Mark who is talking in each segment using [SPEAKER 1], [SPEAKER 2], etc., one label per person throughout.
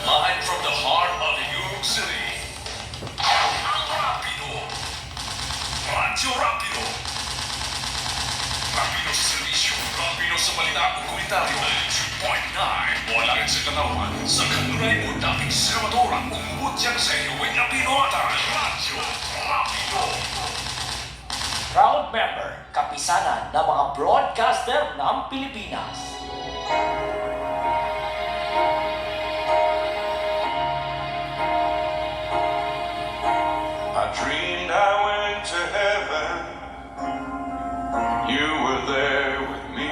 [SPEAKER 1] Live from the heart of New York City. Ang Rapido. Radyo Rapido. Rapido sa servisyo. Rapido sa balita at komentaryo. 92.9. Walang sa katawan. Sa kanuray mo dating sermadora. Umubot yan sa iyo ay napinoatan. Radyo Rapido.
[SPEAKER 2] Proud member, kapisanan ng mga broadcaster ng Pilipinas.
[SPEAKER 3] I dreamed I went to heaven. You were there with me.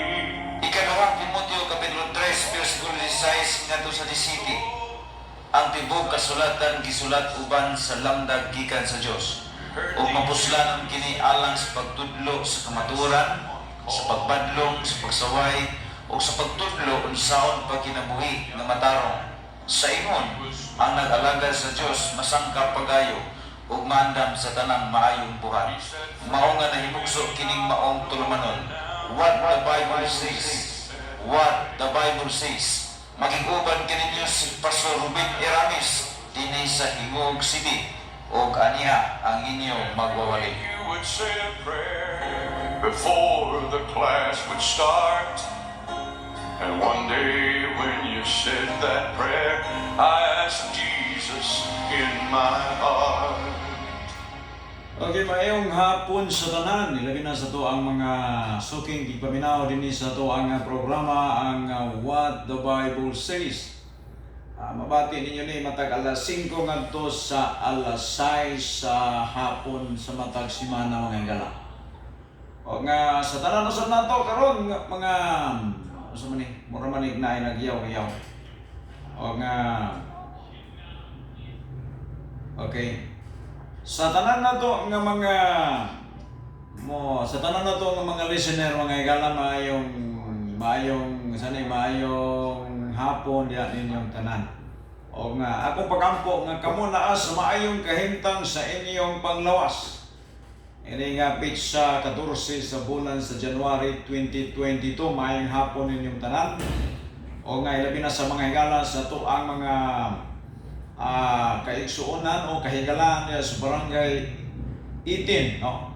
[SPEAKER 4] Ikalawang Timoteo Kapitulo 3, versikulo 16 ngadto sa 17. Ang tibok kasulatan gisulat uban sa lamdag gikan sa Dios. Ug mapuslanon kini alang sa pagtudlo sa kamatuoran, sa pagbadlong, sa pagsaway, ug sa pagtudlo unsaon pa kinabuhi nga matarong. Sa ingon, ang nag-alagad sa Dios masangka pagayo ug maandam sa tanang maayong buhat. Mao nga nahimugso kining maong tulumanon. What the Bible says. What the Bible says. Magiguban kininyo si Pastor Ruben Iramis dinhi sa Hingog City ug aniha ang inyong magwawali.
[SPEAKER 3] You would say a prayer before the class would start. And one day when you said that prayer, I asked Jesus in my heart.
[SPEAKER 5] Okay, maayong hapon sa tanan. Ilabi na sa to ang mga suking gipaminaw din sa to ang programa ang What the Bible Says. Mabati ninyo ni matag alas 5 ngadto sa alas 6 sa hapon sa matag simana mga gala. O nga sa tanan usab nato karon mga usa man ni mura man ni naay nagyaw-yaw. O nga okay. Sa tanan na to nga mga sa tanan na to nga mga listener mga igala maayong hapon diha ninyong tanan. O nga akong pagampo nga kamo naa sa maayong kahimtang sa inyong panglawas. Ini nga pitch sa 14 sa bulan sa January 2022 maayong hapon ninyong tanan. O nga ilabi na sa mga igala sa to ang mga kaigsuonan o kahigalan sa barangay 18 no.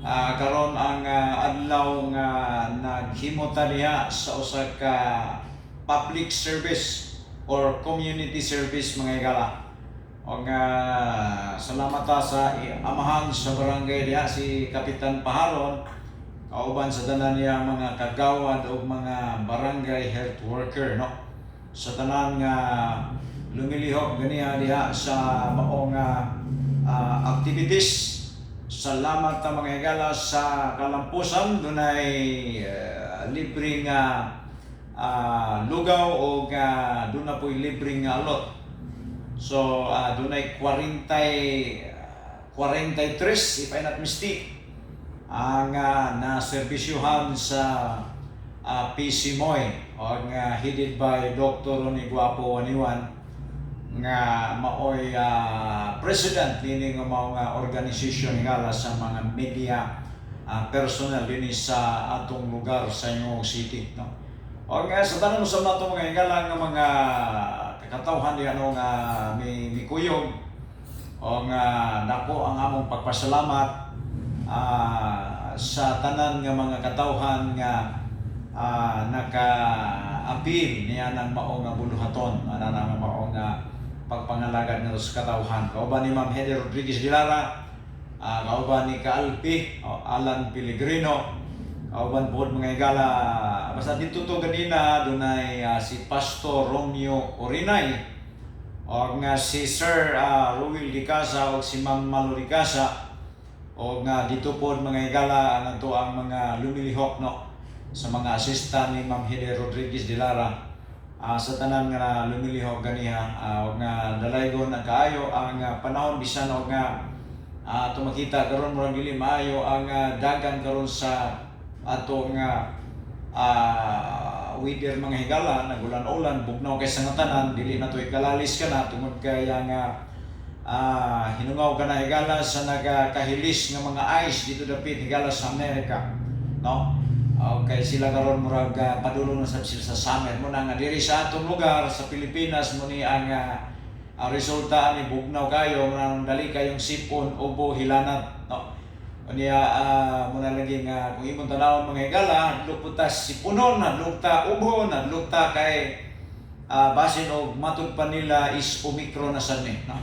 [SPEAKER 5] Karon ang adlaw nga naghimota diha sa usa ka public service or community service mga igala. O nga salamat sa amahan sa barangay diha si Kapitan Paharon kauban sa tanan niya mga kagawad o mga barangay health worker no. Sa tanan nga lumilihok ganiya diha sa maong activities. Salamat ta mga igala sa kalampusan dunay libreng lugaw o doon na po'y libreng alot. So dunay 43 if I not mistake ang naserbisyuhan sa PC Moy o nga headed by Dr. Ronnie Guapo Waniwan nga maoy president nini nga mga organisasyon hingala sa mga media personnel dinhi sa atong lugar sa Ingong City, no. O nga sa tanong sa nato mga hingala nga mga kakatawhan di ano nga mikuyog o nga dako ang among pagpasalamat sa tanan nga mga katawhan nga naka-appeal niya ng mao nga buluhaton ana nga mao nga pagpangalagad nga sa katawhan. Kauban ni Ma'am Hedy Rodriguez Dilara, kauban ni Kaalpi Alan Pellegrino, kauban po mga higala basta dito to ganina dunay si Pastor Romeo Orinay o nga si Sir Ruel Dicasa o si Ma'am Malo Dicasa o nga dito po mga higala ang ang mga lumilihok, no, sa mga assistant ni Ma'am Hedy Rodriguez Dilara sa tanan nga lumilihok ganiha o nga dalaygon ang kaayo ang panahon bisan o nga tumakita karon murag dili maayo ang dagan karon sa ato nga weather mga higala, nagulan-ulan, bugnaw kay sa tanan, dili na to ikalalis ka na tungod kaya nga hinungaw ka na higala sa nagakahilis nga mga ice dito dapit higala sa Amerika, no. Okay, sila karon murag padulong na sila sa summer mo na nga diri sa atong lugar sa Pilipinas mo ni ang resulta ni bugnaw kayo nang dali kayong sipon, ubo, hilanat, no. Unya muna lagi nga kung imong tanawon mga higala, luputas sipunon na lukta ubo na lukta kay basin og matud pa nila is Omicron na sad ni, no.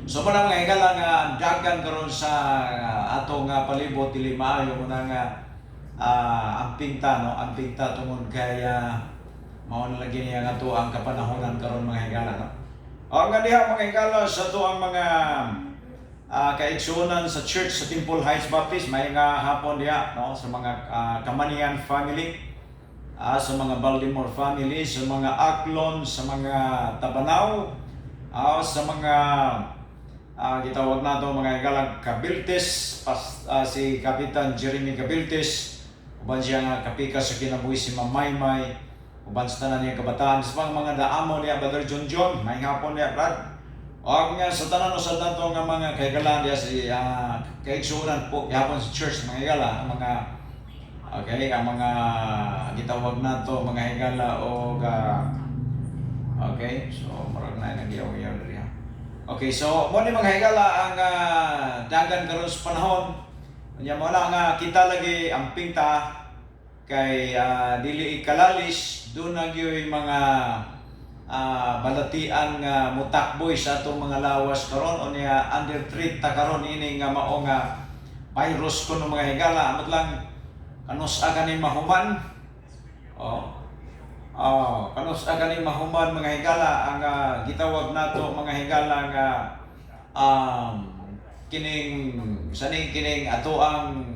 [SPEAKER 5] So muna mga higala nga ang dagan karon sa atong palibot dili maayo muna nga ampingta, no, ampingta tungod kaya mao na lagi niya nga to ang kapanahonan karon mga higala, no. O nga diha mga higala sa to ang mga kaigsuonan sa church sa Temple Heights Baptist may nga hapon diha, no, sa mga Kamanian family, sa mga Baltimore family, sa mga Aklon, sa mga Tabanaw, sa mga gitawag nato mga higala Cabiltes, si Kapitan Jeremy Cabiltes, uban siya nga kapika sa kinabuhi si Ma'am Maymay, uban sa tanan niya kabataan, sa mga daamo niya Brother John, may hapon niya Brad. O nga sa tanan sa dato nga mga kahigala diya si kaigsuonan po hapon sa church mga higala, ang mga okay, ang mga gitawag nato mga higala o okay, so marag na nagyaw-yaw diri. Okay, so mo ni mga higala ang dagan karon sa panahon. Nya mo na nga kita lagi ang pingta kay dili ikalalis do na gyoy mga balatian nga mutakboy sa atong mga lawas karon unya under treat ta karon ini nga mao nga virus kuno mga higala amot lang kanus aga ni mahuman kanus aga ni mahuman mga higala ang gitawag nato mga higala nga kining ato ang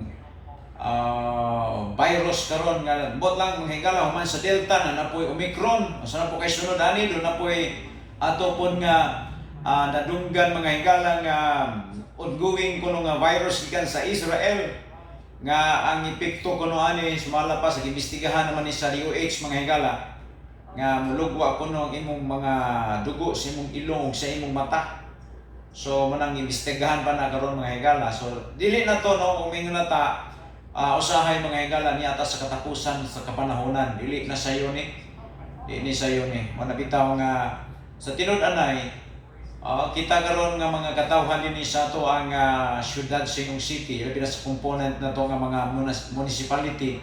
[SPEAKER 5] virus karon nga bot lang mga higala human sa Delta na napoy Omicron asa na po kay sunod ani do napoy ato pon nga nadunggan mga higala nga ongoing kuno nga virus gikan sa Israel nga ang epekto kuno ani sumala pa sa imbestigahan naman ni sa DOH mga higala nga mulugwa kuno ang imong mga dugo sa imong ilong sa imong mata. So manang imbestigahan pa na karon mga higala. So dili na to no umingon na ta usahay mga higala niya sa katapusan sa kapanahonan dili na sayo ni manabitaw nga sa tinud-anay kita karon nga mga katawhan dinhi sa ato ang syudad sa Ingong City labi na sa component na to nga mga municipality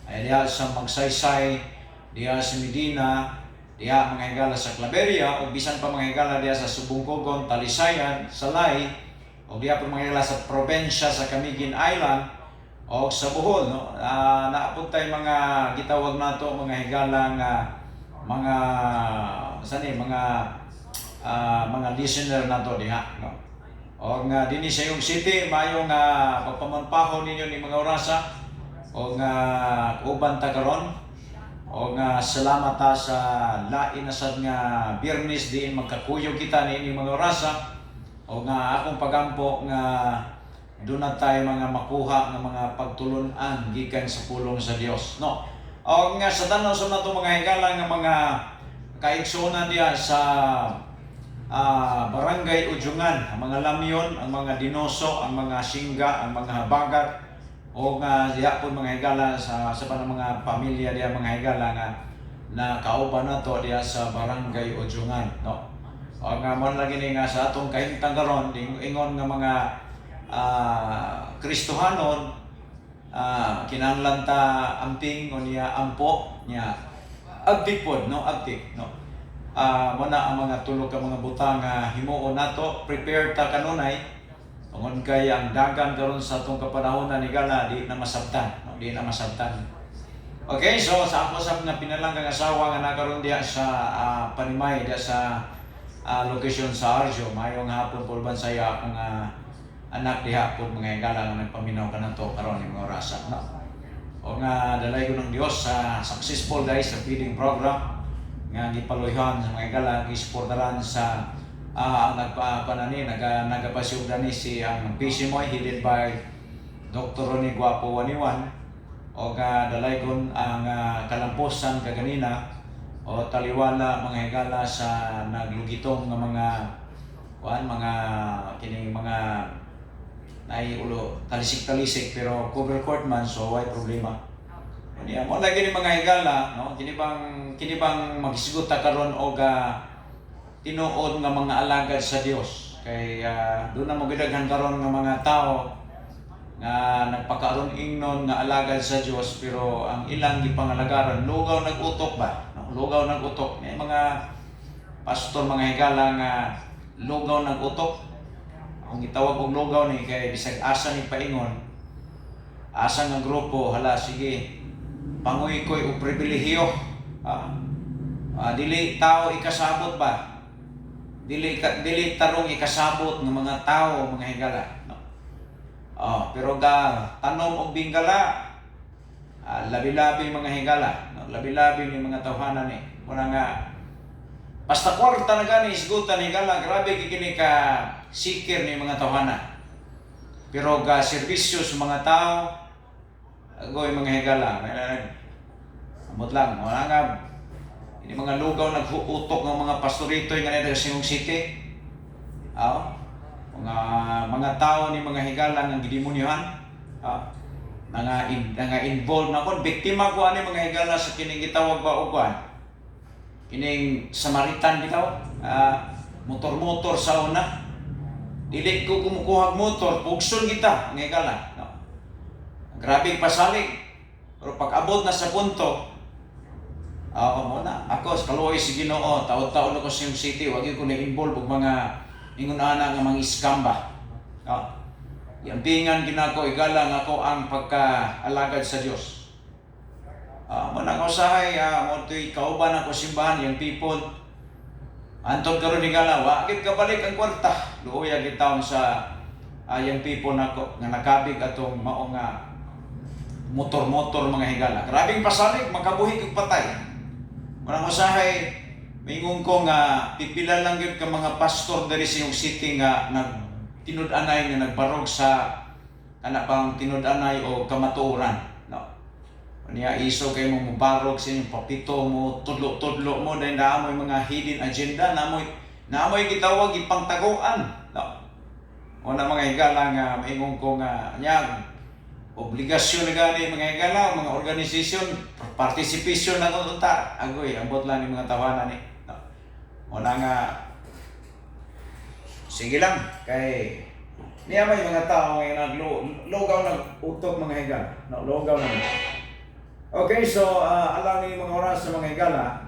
[SPEAKER 5] ay diha sa Magsaysay, diha sa Medina, diha mga higala sa Claveria o bisan pa mga higala diha sa Subungkogon, Talisayan, Salay o diha pa mga higala sa probensya sa Camiguin Island o sa Bohol, no. Naapod tay mga gitawag nato mga higala nga mga listener nato diha, no. O nga dinhi sa Ingong City mayo nga pagpamanpahon ninyo ni mga orasa o nga uban ta karon o nga salamat ta sa lain na sad nga Biyernes diin magkakuyog kita niini mga orasa o nga akong pagampo nga doon na tayo mga makuha ng mga pagtulunan gikan sa pulong sa Dios, no? O nga sa tanong sa nato mga higala nga mga kaigsoon diya sa Barangay Ujungan, ang mga lamyon, ang mga dinoso, ang mga singga, ang mga habagat, o nga diya po mga higala sa panang mga pamilya diya mga higala nga na kauban nato diya sa Barangay Ujungan, no? O nga mo lagi ni nga sa atong kahimtang karon ingon nga mga Kristohanon, kinahanglan ta amping o niya ampo niya agtik pod, no? Agtik, no? Mo na ang mga tulog ka mga butang nga himuon nato, prepare ta kanunay tungod kay ang dagan karon sa atong kapanahonan ni gala di na masabtan, no? Di na masabtan. Okay, so sa ako sa mga pinalanggang asawa nga nakaroon diya sa Panimay diya sa location sa Arjo, mayong hapon po bansaya akong anak diha po mga higala nga nagpaminaw ka na to karon ni mga orasa, no? O nga dalay ko ng Dios sa successful guys sa feeding program nga gipaluyhan sa mga higala gisuportaran sa ang nagapasyon ni si ang Pisimoy headed by Dr. Ronnie Guapo Waniwan, o nga dalay ko ang kalamposan kaganina o taliwala mga higala sa naglugitong nga mga kining mga nay ulo talisik-talisik pero cover court man, so why problema. Niya mo lagi ni mga higala, no? Kini bang magisgot ta karon og tinuod nga mga alagad sa Dios kay doon na mo gidaghan karon nga mga tao nga nagpakaron ingnon nga alagad sa Dios pero ang ilang gipangalagaran lugaw nag-utok ba, no? Lugaw nag-utok. May mga pastor mga higala nga lugaw nag-utok. Ang gitawag og lugaw ni kay bisag asa ni paingon, asa nga grupo hala sige panguy-koy og pribilehiyo, dili tao ikasabot ba, dili tarong ikasabot ng mga tao mga higala, no? Pero tanom og bingala, labi-labi mga higala, no? Labi-labi ni mga tawhanan ni muna nga basta kwarta na gani isgutan higala, grabe kini ka sikir ni mga tawhana. Pero ga serbisyo sa mga tao, agoy mga higala, amot lang, wala nga, ini mga lugaw naghuutok ng mga pastorito nga nila sa Cebu City. Mga tao ni mga higala nga gidemonyohan, nga involved na kon, biktima ko ani mga higala sa kining gitawag ba og kining Samaritan bitaw, motor-motor sa una. Dili ko kumukuha motor, pugson kita, nga higala, no? Grabe pasalig. Pero pag abot na sa punto, muna, ako sa kaluoy si Ginoo, taon-taon ako sa Cebu City, wag ko na-involve og mga ingon-ana nga mga iskamba. Yampingan ginako igala nga ako ang pagkaalagad sa Dios. Muna ko sahay, mo to'y kauban ako simbahan, yung people. Antod karon igala, wakit kabalik ang kwarta. Luoy agit taon sa yung people nako nga nakabig atong mao nga motor-motor mga higala. Grabing pasalig, makabuhi kag patay. Muna ko sahay, mingon ko nga pipila lang gyud ka mga pastor diri sa Cebu City nga tinud-anay nga nagbarog sa kanapang tinud-anay o kamatuoran, no? Niya iso kay mo mubarog sa inyong papito mo, tudlo-tudlo mo dahil naamoy mga hidden agenda, naamoy gitawag ipangtaguan, no? O na mga higala nga maingon ko nga niya obligasyon na gani mga higala, mga organisasyon, participation na kung ta. Agoy, ambot lang ni mga tawanan ni. No? O na nga, sige lang, kay niya may mga tao ngayon naglugaw nag-utok mga higala. No, lugaw na. Okay, so alam ni mga oras sa mga higala,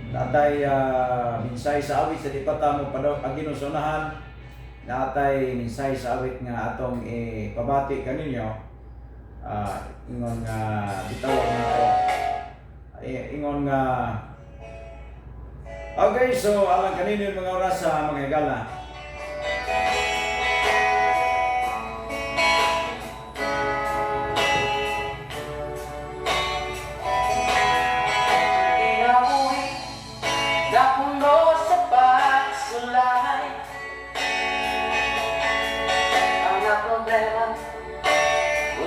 [SPEAKER 5] natay minsay sa awit sa dipata mo paginusunahan, natay minsay sa awit nga atong pabati kaninyo, ingon nga bitawag nato, ingon nga okay, so alang kaninyo mga oras sa mga higala.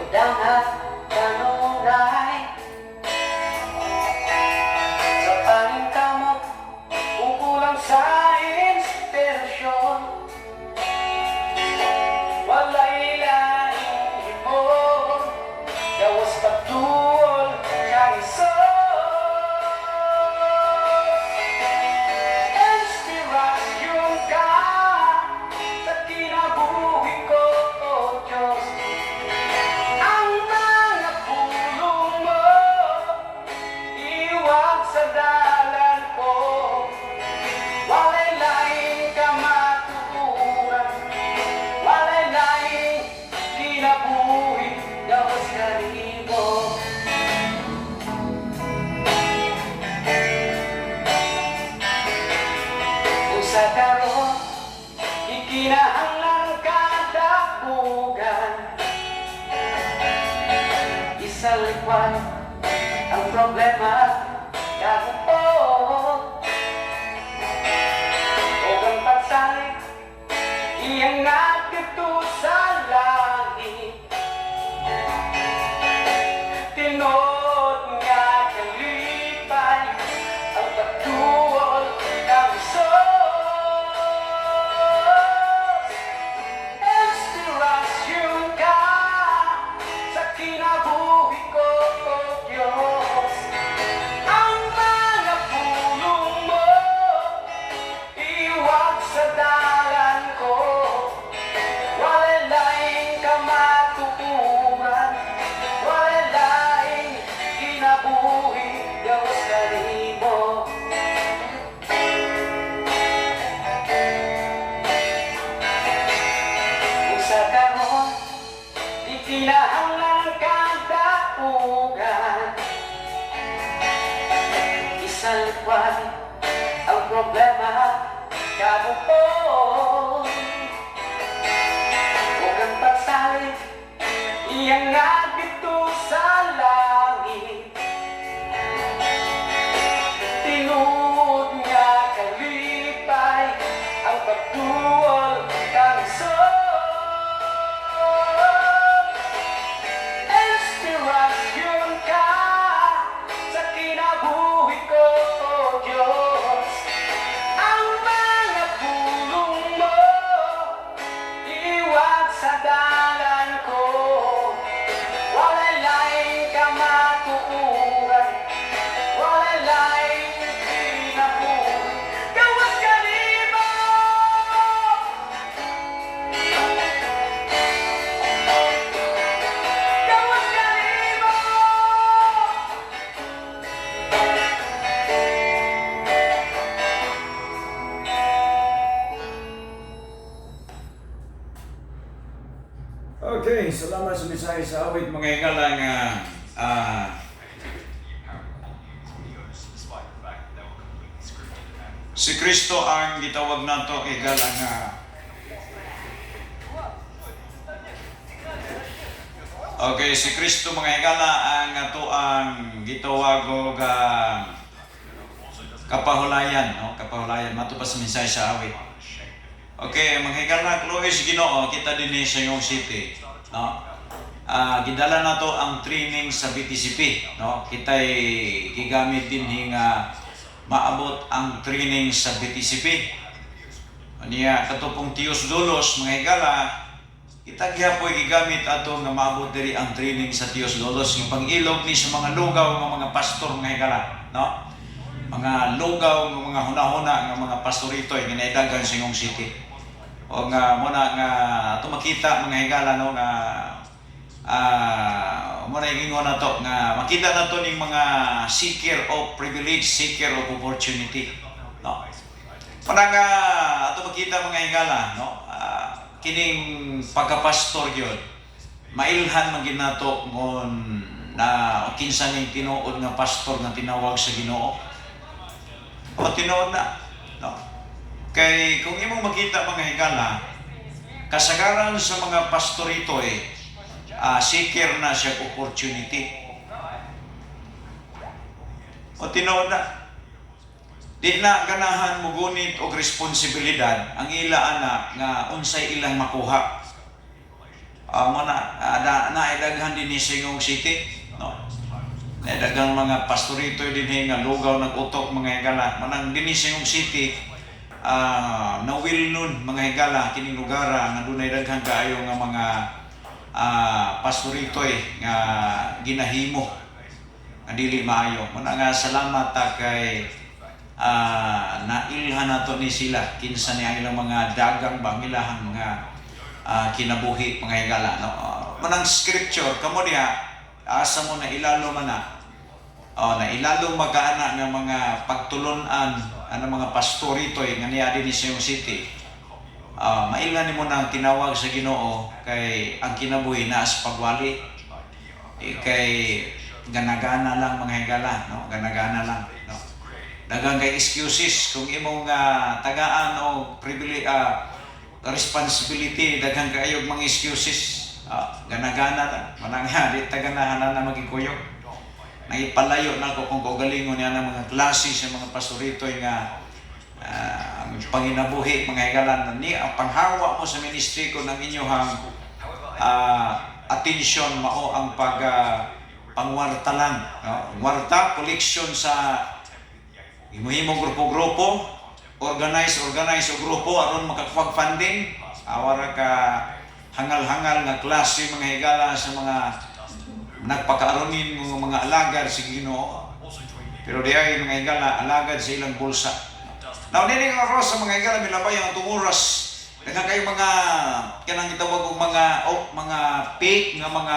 [SPEAKER 6] daw na kanunay sa paningkamot kung kulang sa inspirasyon. Walay laing himon, gawas pagtuol kang isod. Inspirasyon ka sa kinabuhi ko, oh Diyos. Ang mga pulong mo, iwag sa dalan ko. Walay laing kamaturan, walay laing kinabuhi, gawas kalibo. Usa karon, ikinahanglan kadapugan. Isalikuan ang problema kahapon. O ang pagsalit, iyang nagkito sa langit. Tinod nga kalipay ang pagtuol ng Diyos. Inspirasyon ka sa kinabuhi ko, oh Diyos. Ang mga pulong mo, iwag sa dalan ko. Walay laing kamatuturan, walay laing kinabuhi, gawas kalibo. Usa karon, ikinahanglan kadapugan. Isalikuan ang problema kahapon. Huwag kang pagsalit, iyang nagdito sa langit. Tinuod nga kalipay ang pagtuol kang Diyos. Inspirasyon ka sa kinabuhi ko, oh Diyos. Ang mga pulong mo, iwag sa dalan ko. Walay laing kamatuuran, walay laing kinabuhi, gawas kalibo. Gawas kalibo.
[SPEAKER 5] Okay, salamat sa mensahe sa awit mga higala nga si Kristo ang gitawag nato higala nga okay, si Kristo mga higala ang ato ang gitawag og kapahulayan, no? Kapahulayan mato pa sa mensahe sa awit. Okay, mga higala, Clovis Ginoo, kita din sa iyong city, no? Gidala na to ang training sa BTCP, no? Kita'y gigamit din nga maabot ang training sa BTCP. Niya katupong Tios Dolos, mga higala, kita gihapoy gigamit ato nga maabot diri ang training sa Tios Dolos, yung pangilog ni sa mga lugaw ng mga pastor, mga higala, no? Mga lugaw ng mga hunahuna ng mga pastorito ay ginaidagan sa iyong city. O nga muna nga ato makita mga higala, no, nga muna ingon na to nga makita na to ning mga seeker of privilege, seeker of opportunity, no? Para nga ato makita mga higala, no, kining pagkapastor gyud mailhan man gid nato ngon na kinsa ning tinuod nga pastor nga tinawag sa Ginoo. O tinuod na, no? Kay kung imong makita mga higala, kasagaran sa mga pastorito seeker na siya opportunity. O tinuod na, di na ganahan mo gunit og responsibilidad ang ila ana nga unsay ilang makuha. naidaghan din ni Singong City, no? Naidagang mga pastorito din nga lugaw nag-utok mga higala. Manang din ni Singong City, nawil nun mga higala, kining lugara nga dunay daghan kaayo nga mga pastorito nga ginahimo nga dili maayo. Muna nga salamat kay nailhan nato ni sila kinsa ni ang ilang mga dagang bangilahang nga kinabuhi mga higala, no? Manang scripture kamo diha asa mo na ilalo man na ilalo magkaana ng mga pagtulunan ang mga pastorito nga niya din sa iyong city. Mailan mo nang tinawag sa Ginoo kay ang kinabuhi na as pagwali, kay ganagana lang mga higala, no? Ganagana lang, no? Dagang kay excuses kung imong tagaan o responsibility, daghang kaayog mga excuses. Ganagana lang manang di taganahan na magikuyog. Nagipalayo na ko kung kagalingon niya ng mga klase sa mga pastorito nga panginabuhi mga higalan ni ang panghawa mo sa ministry ko ng inyong atensyon mao ang pangwarta lang, no? Warta collection sa himo-himo grupo-grupo, organize o grupo aron makakuha funding, awara ka hangal-hangal nga klase mga higala sa mga nagpakaaronin mga alagad sa Ginoo. Pero di ay mga higala alagad sa ilang bulsa. Now nini nga ros sa mga higala milabay ang tumuras. Daghang kay mga kanang gitawag og mga fake nga mga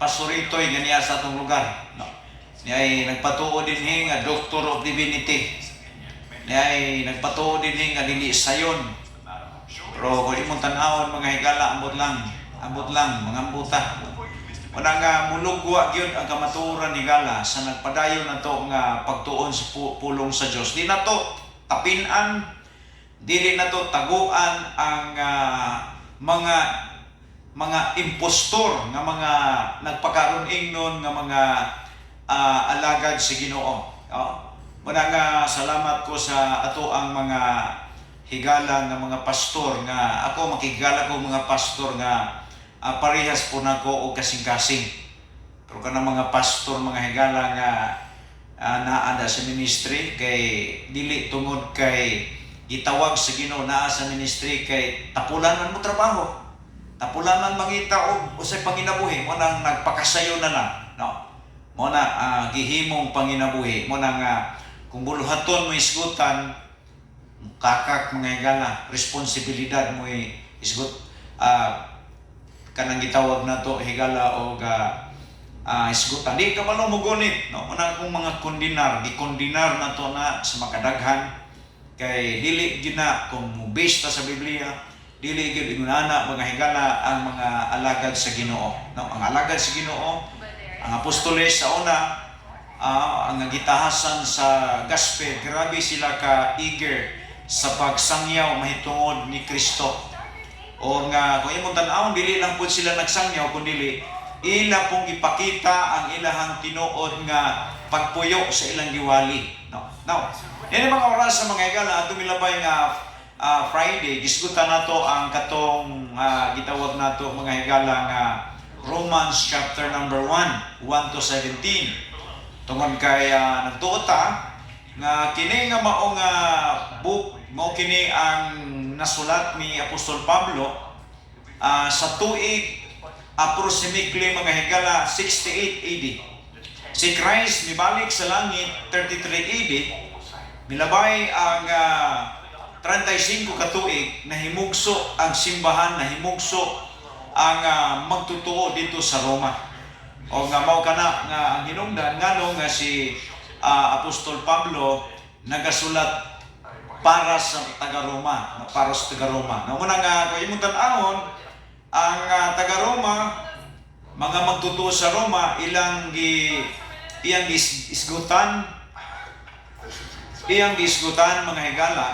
[SPEAKER 5] pastorito nga niya sa atong lugar, no? Niya nagpatuo din nga Doctor of Divinity. Niya nagpatuo din nga dili sayon. Pero kung imong tan-awon mga higala ambot lang mga ambuta. Wala nga mulugwa gyud ang kamatuoran ni higala sa nagpadayon nato nga pagtuon sa pulong sa Dios. Di nato tapinan, dili nato taguan ang mga impostor nga mga nagpakaron ingnon nga mga alagad sa Ginoo. Muna nga salamat ko sa ato ang mga higala nga mga pastor nga ako makigala ko mga pastor nga parehas po nako og kasing-kasing. Pero kanang mga pastor mga higala nga naada sa ministry kay dili tungod kay gitawag sa Ginoo naa sa ministry kay tapulanan mo trabaho. Tapulanan mangita og usay panginabuhi mo nang nagpakasayo na lang, no? Mo na gihimong panginabuhi mo nang kung buluhaton mo isgutan kakak mga higala responsibilidad mo isgut kanang gitawag nato higala og isgutan di ka malo mugunit, no? Una kung mga gikondinar nato na sa makadaghan kay dili gina kung based sa Biblia dili gyud inuna mga higala ang mga alagad sa Ginoo, no? Ang alagad sa Ginoo ang apostoles sa una ang gitahasan sa gospel, grabe sila ka eager sa pagsangyaw mahitungod ni Kristo. O nga kung imong tan-awon dili lang pud sila nagsangyaw kundi ila pong ipakita ang ilahang tinuod nga pagpuyo sa ilang giwali, no? Now, ini mga oras sa mga higala ato milabay nga Friday gisgutan nato ang katong gitawag nato mga higala nga Romans chapter number 1 to 17. Tungod kay nagtuot nga kini nga maong book mao kini ang nasulat ni Apostol Pablo sa tuig approximately mga higala 68 AD. Si Christ mibalik sa langit 33 AD, milabay ang 35 ka tuig nahimugso ang simbahan, nahimugso ang magtutuo dito sa Roma. O nga mao kana nga ang hinungdan ngano nga si Apostol Pablo nagasulat para sa taga-Roma, para sa taga-Roma. Nga muna nga kung imong tan-awon ang taga-Roma mga magtutuo sa Roma iyang isgutan mga higala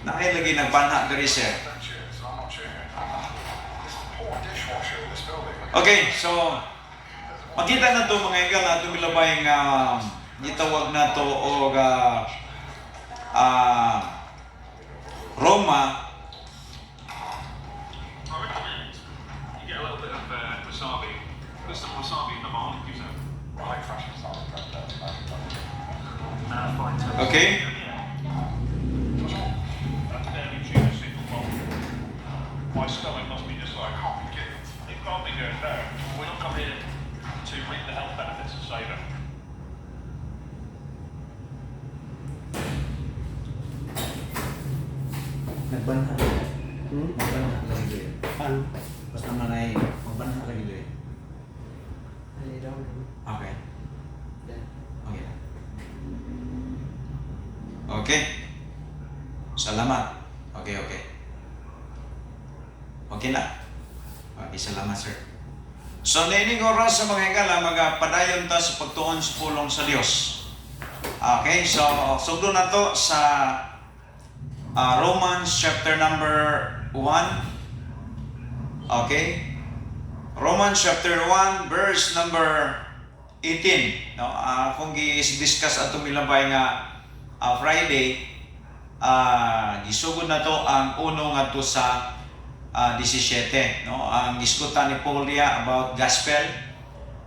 [SPEAKER 5] na ay lagi nagpanha diri sir. Okay, so makita na to mga higala ato milabay nga gitawag na to og Roma
[SPEAKER 1] Mr. Wasabi, the Mahalik, you said. Right, fashion style.
[SPEAKER 5] Okay?
[SPEAKER 1] That's barely cheap, a single bowl. My stomach must be just like, oh, it can't be going down. We don't come here to reap the health benefits of Seder.
[SPEAKER 7] Nagbanha. Nagbanha lagi doon.
[SPEAKER 8] Paano?
[SPEAKER 7] Basta manay, magbanha lagi doon.
[SPEAKER 8] Ay, daw.
[SPEAKER 7] Okay. Okay.
[SPEAKER 5] Okay. Salamat. Okay. Okay na. Okay, salamat sir. So, niining oras sa mga higala, magpadayon ta sa pagtuon sa pulong sa Dios. Okay, so, sugdo na to sa Romans chapter number 1. Okay? Romans chapter 1 verse number 18. No, kung gi-discuss ato milabay nga Friday, gisugod na to ang uno ngadto sa 17. No, ang diskutan ni Paul niya about gospel.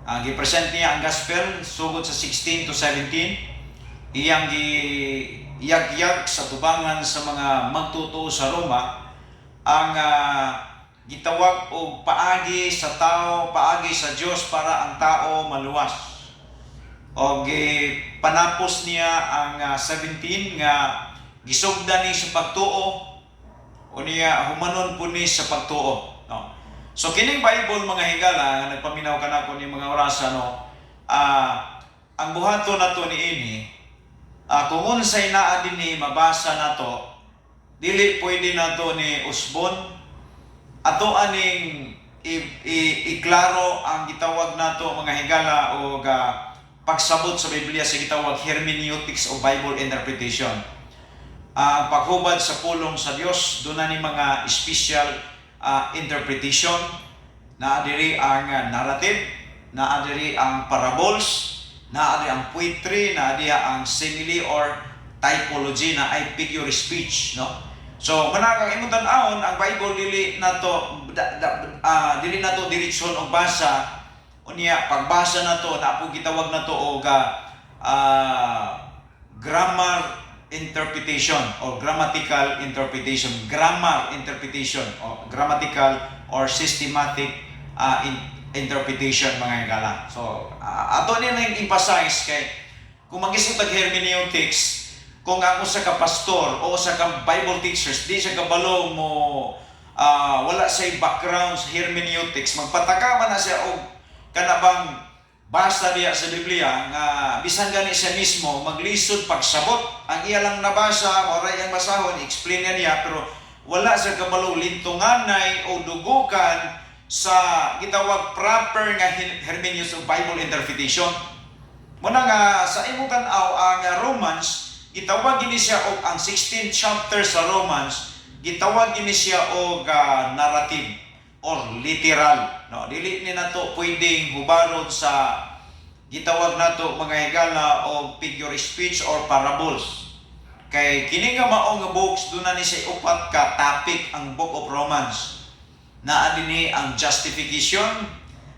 [SPEAKER 5] Gi-present niya ang gospel sugod sa 16 to 17. Iyang giyag-yag sa tubangan sa mga magtutuo sa Roma ang gitawag og paagi sa tao, paagi sa Dios para ang tao maluwas. O panapos niya ang 17 nga gisugdan ni sa pagtuo o niya humanon po ni sa pagtuo. No? So kining Bible mga higala nga nagpaminaw kanako ni mga orasa no, ang buhaton nato niini kung unsay naa dinhi mabasa nato, dili pwede nato ni usbon ato aning iklaro ang gitawag nato mga higala o pagsabot sa Biblia sa gitawag hermeneutics o Bible interpretation. Ang paghubad sa pulong sa Dios doon na ni mga special interpretation, naa diri ang narrative, naa diri ang parables, naa diri ang poetry, naa diri ang simile or typology na ay figure speech, no? So manakang imong tan-awon ang Bible dili nato diretsyon og basa unya pagbasa nato na po gitawag nato og grammar interpretation or grammatical interpretation, grammar interpretation or grammatical or systematic interpretation mga higala. So ato ni nang emphasize kay kung mag-isip tag hermeneutics, kung ang usa ka pastor o usa ka Bible teachers di siya kabalo mo wala say background sa hermeneutics, magpataka man na siya og kanabang basa diya sa Biblia nga bisan gani siya mismo maglisod pagsabot ang iya lang nabasa mo ray ang basahon explain niya pero wala siya kabalo lintunganay o dugukan sa gitawag proper nga hermeneutics of Bible interpretation. Muna nga sa imong tan-aw ang Romans gitawag gini siya og ang 16th chapter sa Romans gitawag gini siya og narrative or literal, no? Dili ni nato pwedeng hubarod sa gitawag nato mga higala o figure speech or parables. Kay kini nga mao nga books do na ni siya upat ka topic ang Book of Romans. Naa dinhi ang justification,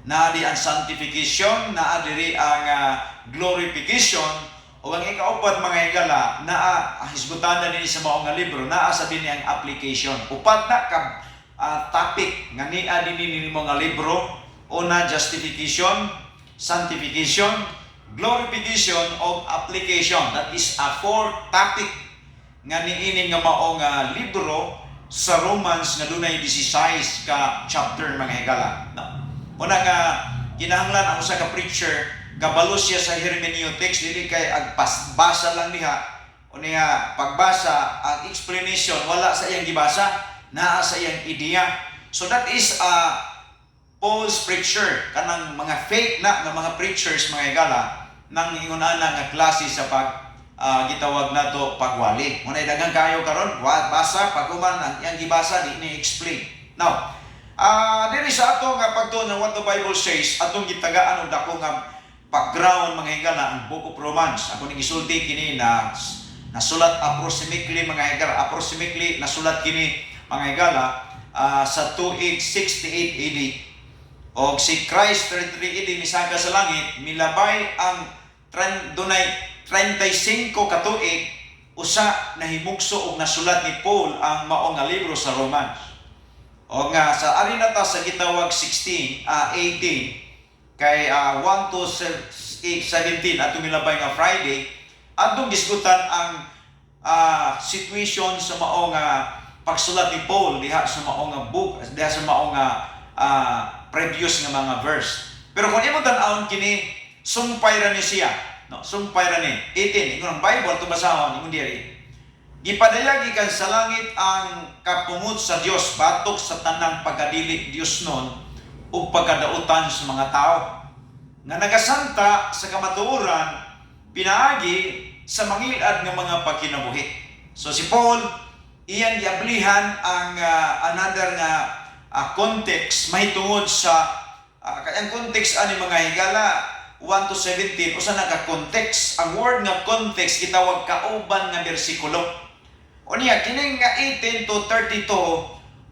[SPEAKER 5] naa di ang sanctification, naa diri ang glorification o ang ikaupat mga higala naa hisgutan na dinhi sa mao nga libro, naa sa dinhi ang application. Upat na ka topic nga niya dinhi mga libro. Una, justification, sanctification, glorification, o application. That is a fourth topic nga niini nga mao nga libro sa Romans nga dunay 16 ka chapter mga higala. No? Una nga kinahanglan ang usa ka preacher kabalo siya sa hermeneutics, dili kay basa lang diha. Unya pagbasa ang explanation wala sa iyang gibasa, naa sa iyang ideya. So that is a false preacher, kanang mga fake na nga mga preachers mga higala nang ingunana nga klase sa gitawag nato pagwali. Munay daghang kayo karon basa pagkuman ang iyang gibasa di ni explain. Now, diri sa ato nga pagtuon ng what the Bible says, atong gitagaan og dako nga background mga higala ang Book of Romans. Ako ning gisulti kini na nasulat approximately mga higala, nasulat kini mga higala sa 2868 AD. O si Christ 33 AD misaka sa langit, milabay ang dunay 35 katuig usa na himugso og nasulat ni Paul ang mao nga libro sa Romans. O nga sa ari na ta sa gitawag 18 kay 1 to 17 at milabay nga Friday atong gisgutan ang situation sa mao nga pagsulat ni Paul diha sa mao nga book, diha sa mao nga previous nga mga verse. Pero kung imo tan-awon kini, sumpay ra ni siya, no? Sumpay ra ni 18 ingon ang Bible to basahon ingon diri. Gipadayag gikan sa langit ang kapungot sa Dios batok sa tanang pagkadili Dios nun ug pagkadautan sa mga tao nga nagasanta sa kamatuoran pinaagi sa mangilad nga mga pagkinabuhi. So si Paul iyang giablihan ang another nga context mahitungod sa kayang context ani mga higala 1 to 17 usa na ka context. Ang word nga context gitawag kauban nga bersikulo. Unya kining nga 18 to 32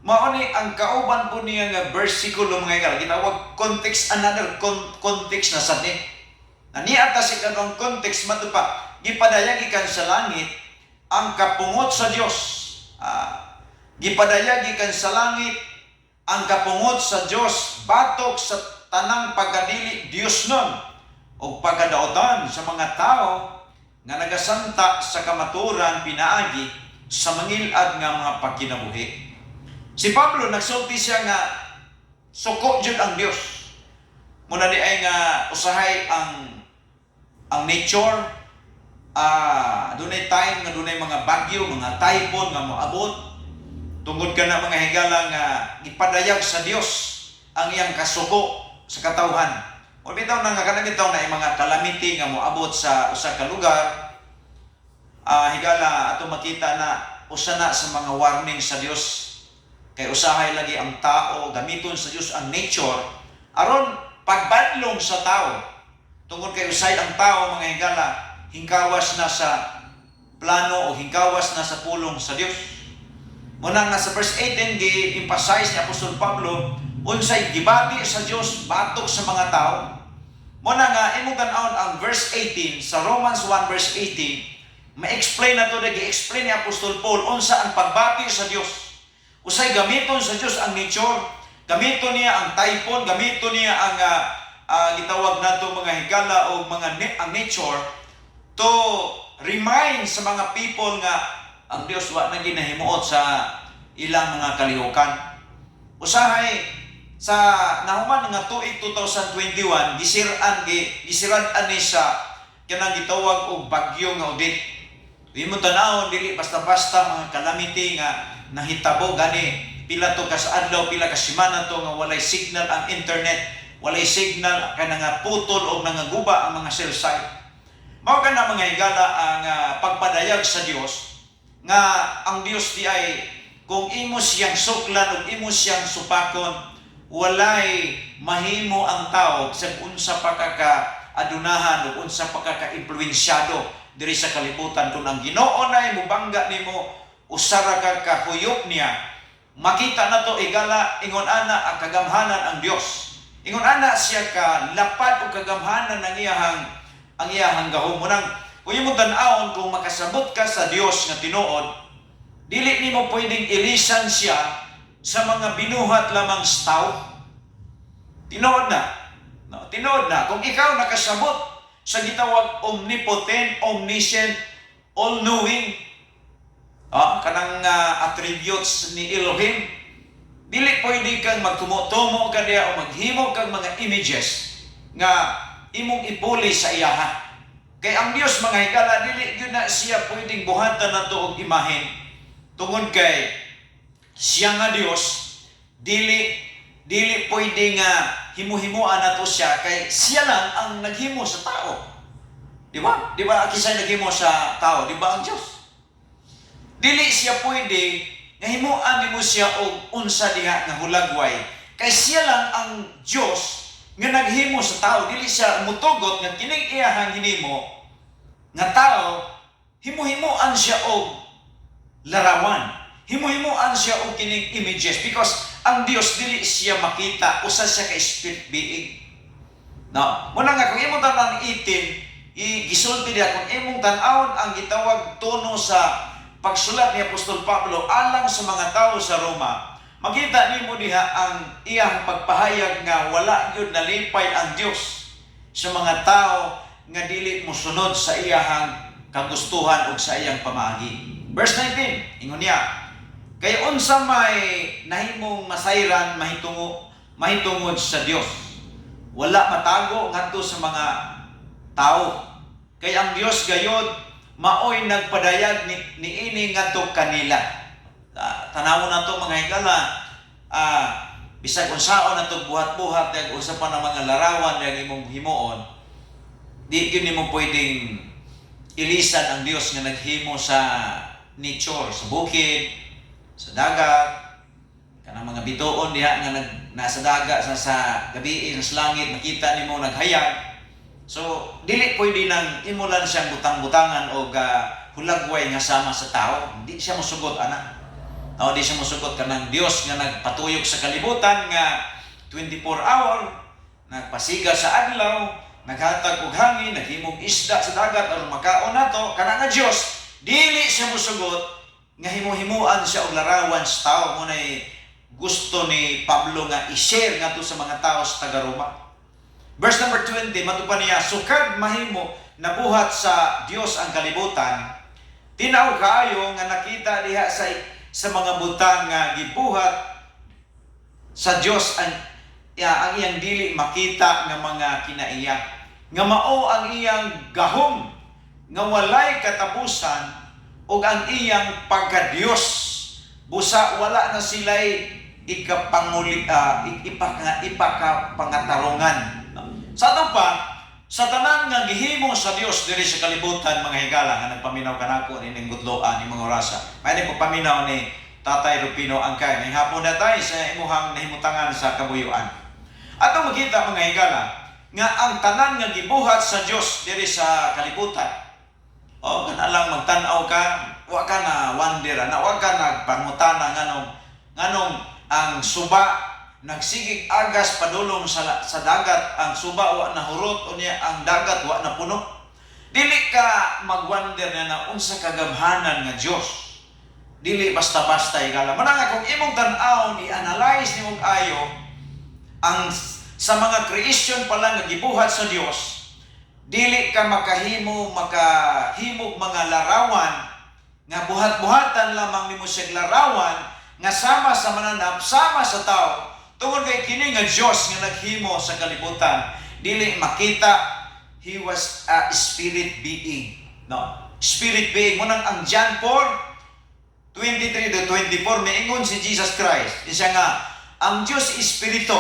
[SPEAKER 5] mao ni ang kauban po niya nga bersikulo mga higala gitawag context, another context na sad ni. Niya ta si kanang context matupa gipadayag gikan sa langit ang kapungot sa Dios. Gipadayag gikan sa langit ang kapungot sa Dios batok sa tanang pagkadili Dios nun o pagkadautan sa mga tao nga nagasanta sa kamaturan pinaagi sa mangilad nga mga pagkinabuhi. Si Pablo nagsulti siya nga suko jud ang Dios. Muna di ay nga usahay ang nature, dunay time nga dunay mga bagyo, mga typhoon nga moabot. Tungod ka na mga higala nga ipadayag sa Dios ang iyang kasuko sa katawhan. O bitaw na nga kanang bitaw na mga calamity nga moabot sa usa ka lugar. Higala ato makita na usa na sa mga warning sa Dios. Kay usahay lagi ang tao, gamiton sa Dios ang nature aron pagbadlong sa tao. Tungod kay usay ang tao mga higala hingkawas na sa plano o hingkawas na sa pulong sa Dios. Muna nga sa verse 18 gi-emphasize ni Apostol Pablo unsay gibati sa Dios batok sa mga tao. Muna nga imong tan-awon ang verse 18 sa Romans 1 verse 18 ma-explain na to, gi-explain ni Apostol Paul unsa ang pagbati sa Dios. Usay gamiton sa Dios ang nature, gamiton niya ang typhoon, gamiton niya ang gitawag nato mga higala o ang nature to remind sa mga people nga ang Dios wa na ginahimuot sa ilang mga kalihukan. Usahay sa nahuman nga tuig 2021 gisirad ni sa kanang gitawag og bagyo nga Odette. Di mo tanawon dili basta-basta mga calamity nga nahitabo gani pila to ka sa adlaw, pila ka semana to nga walay signal ang internet, walay signal kana nga putol o nangaguba ang mga cell site. Mao kana mga higala ang pagpadayag sa Dios nga ang Dios di ay kung imo siyang suklan o imo siyang supakon walay mahimo ang tao sa unsa pa adunahan o unsa pa ka-impluwensyado diri sa kalibutan. Kung ang Ginoo nay mubangga nimo usara ka kahuyop niya, makita na to igala ingon ana ang kagamhanan ang Dios. Ingon ana siya ka lapad o kagamhanan ng iyahang gahom. Munang kung imo tan-awon kung makasabot ka sa Dios nga tinuod, dili nimo pwedeng ilisan siya sa mga binuhat lamang sa tao. Tinuod na. No, tinuod na. Kung ikaw nakasabot sa gitawag omnipotent, omniscient, all-knowing, kanang attributes ni Elohim, dili pwede kang magtumo-tumo ka diya o maghimo kang mga images nga imong ipuli sa iyaha. Kay ang Dios mga higala dili gyud na siya pwedeng buhatan nato og imahen. Tungod kay siya nga Dios dili pwede nga himu-himuan nato siya kay siya lang ang naghimo sa tao. Di ba? Di ba kisay naghimo sa tao? Di ba ang Dios? Dili siya pwede nga himuan nimo siya og unsa diha nga hulagway. Kay siya lang ang Dios nga naghimo sa tao. Dili siya mutugot nga kining iyahang hinimo nga tao, himu-himuan siya og larawan. Himu-himuan siya og kining images because ang Dios dili siya makita, usa siya ka spirit being. No, muna nga kung imong tan-awon 18, gisulti diha kung imong tan-awon ang gitawag tono sa pagsulat ni Apostol Pablo alang sa mga tao sa Roma, makita nimo diha ang iyang pagpahayag nga wala gyud nalipay ang Dios sa mga tao nga dili mosunod sa iyang kagustuhan ug sa iyang pamaagi. Verse 19, ingon niya, kay unsa may nahimong masayran mahitungod sa Dios, wala matago ngadto sa mga tao. Kay ang Dios gayod maoy nagpadayag niini ngadto kanila. Tanawon nato mga higala, bisag unsaon nato buhat-buhat ug usa pa ng mga larawan nga imong himuon, di gyud nimo pwedeng ilisan ang Dios nga naghimo sa nature, sa bukid, sa dagat, kanang mga bituon diha nga nasa dagat sa gabi sa langit makita nimo naghayag. So dili pwede nang imulan siyang butang-butangan o hulagway nga sama sa tao. Di siya mosugot ana. O di siya mosugot kanang Dios nga nagpatuyok sa kalibutan nga 24 hour, nagpasiga sa adlaw, naghatag og hangin, naghimog isda sa dagat aron makaon nato. Kana nga Dios dili siya mosugot nga himo-himuan siya og larawan sa tao. Munay gusto ni Pablo nga i-share ngadto sa mga tao sa taga-Roma. Verse number 20, matupan niya, sukad mahimo nabuhat sa Dios ang kalibutan, tinaw kaayo nga nakita diha sa mga butang nga gibuhat sa Dios ang iyang dili makita nga mga kinaiya, nga mao ang iyang gahom nga walay katapusan ug ang iyang pagka-Dios, busa wala na sila'y ipakapangatarungan. Sa ato pa, sa tanan nga gihimo sa Dios diri sa kalibutan mga higala nga nagpaminaw kanako ining gudloan ni mga orasa. May pagpaminaw ni Tatay Rupino Angkay. May hapon na tayo sa imuhang nahimutangan sa kabuyuan. Atong makita mga higala nga ang tanan nga gibuhat sa Dios diri sa kalibutan. O kana lang magtan-aw ka, wa ka na wonder na, wa ka nagpangutana nganong ang suba nagsigig agas padulong sa dagat, ang suba wa na hurot unya ang dagat wa na puno. Dili ka magwonder na unsa kagamhanan nga Dios. Dili basta-basta igala. Mananga kung imong tan-awon i-analyze nimo ayo ang sa mga creation pa lang nga gibuhat sa Dios, dili ka makahimog mga larawan nga buhat-buhatan lamang nimo siya larawan nga sama sa mananap, sama sa tao. Tungod kay kini nga Dios nga naghimo sa kalibutan, dili makita. He was a spirit being. No, spirit being. Munang ang John 4:23-24 miingon si Jesus Christ. Siya nga ang Dios espiritu.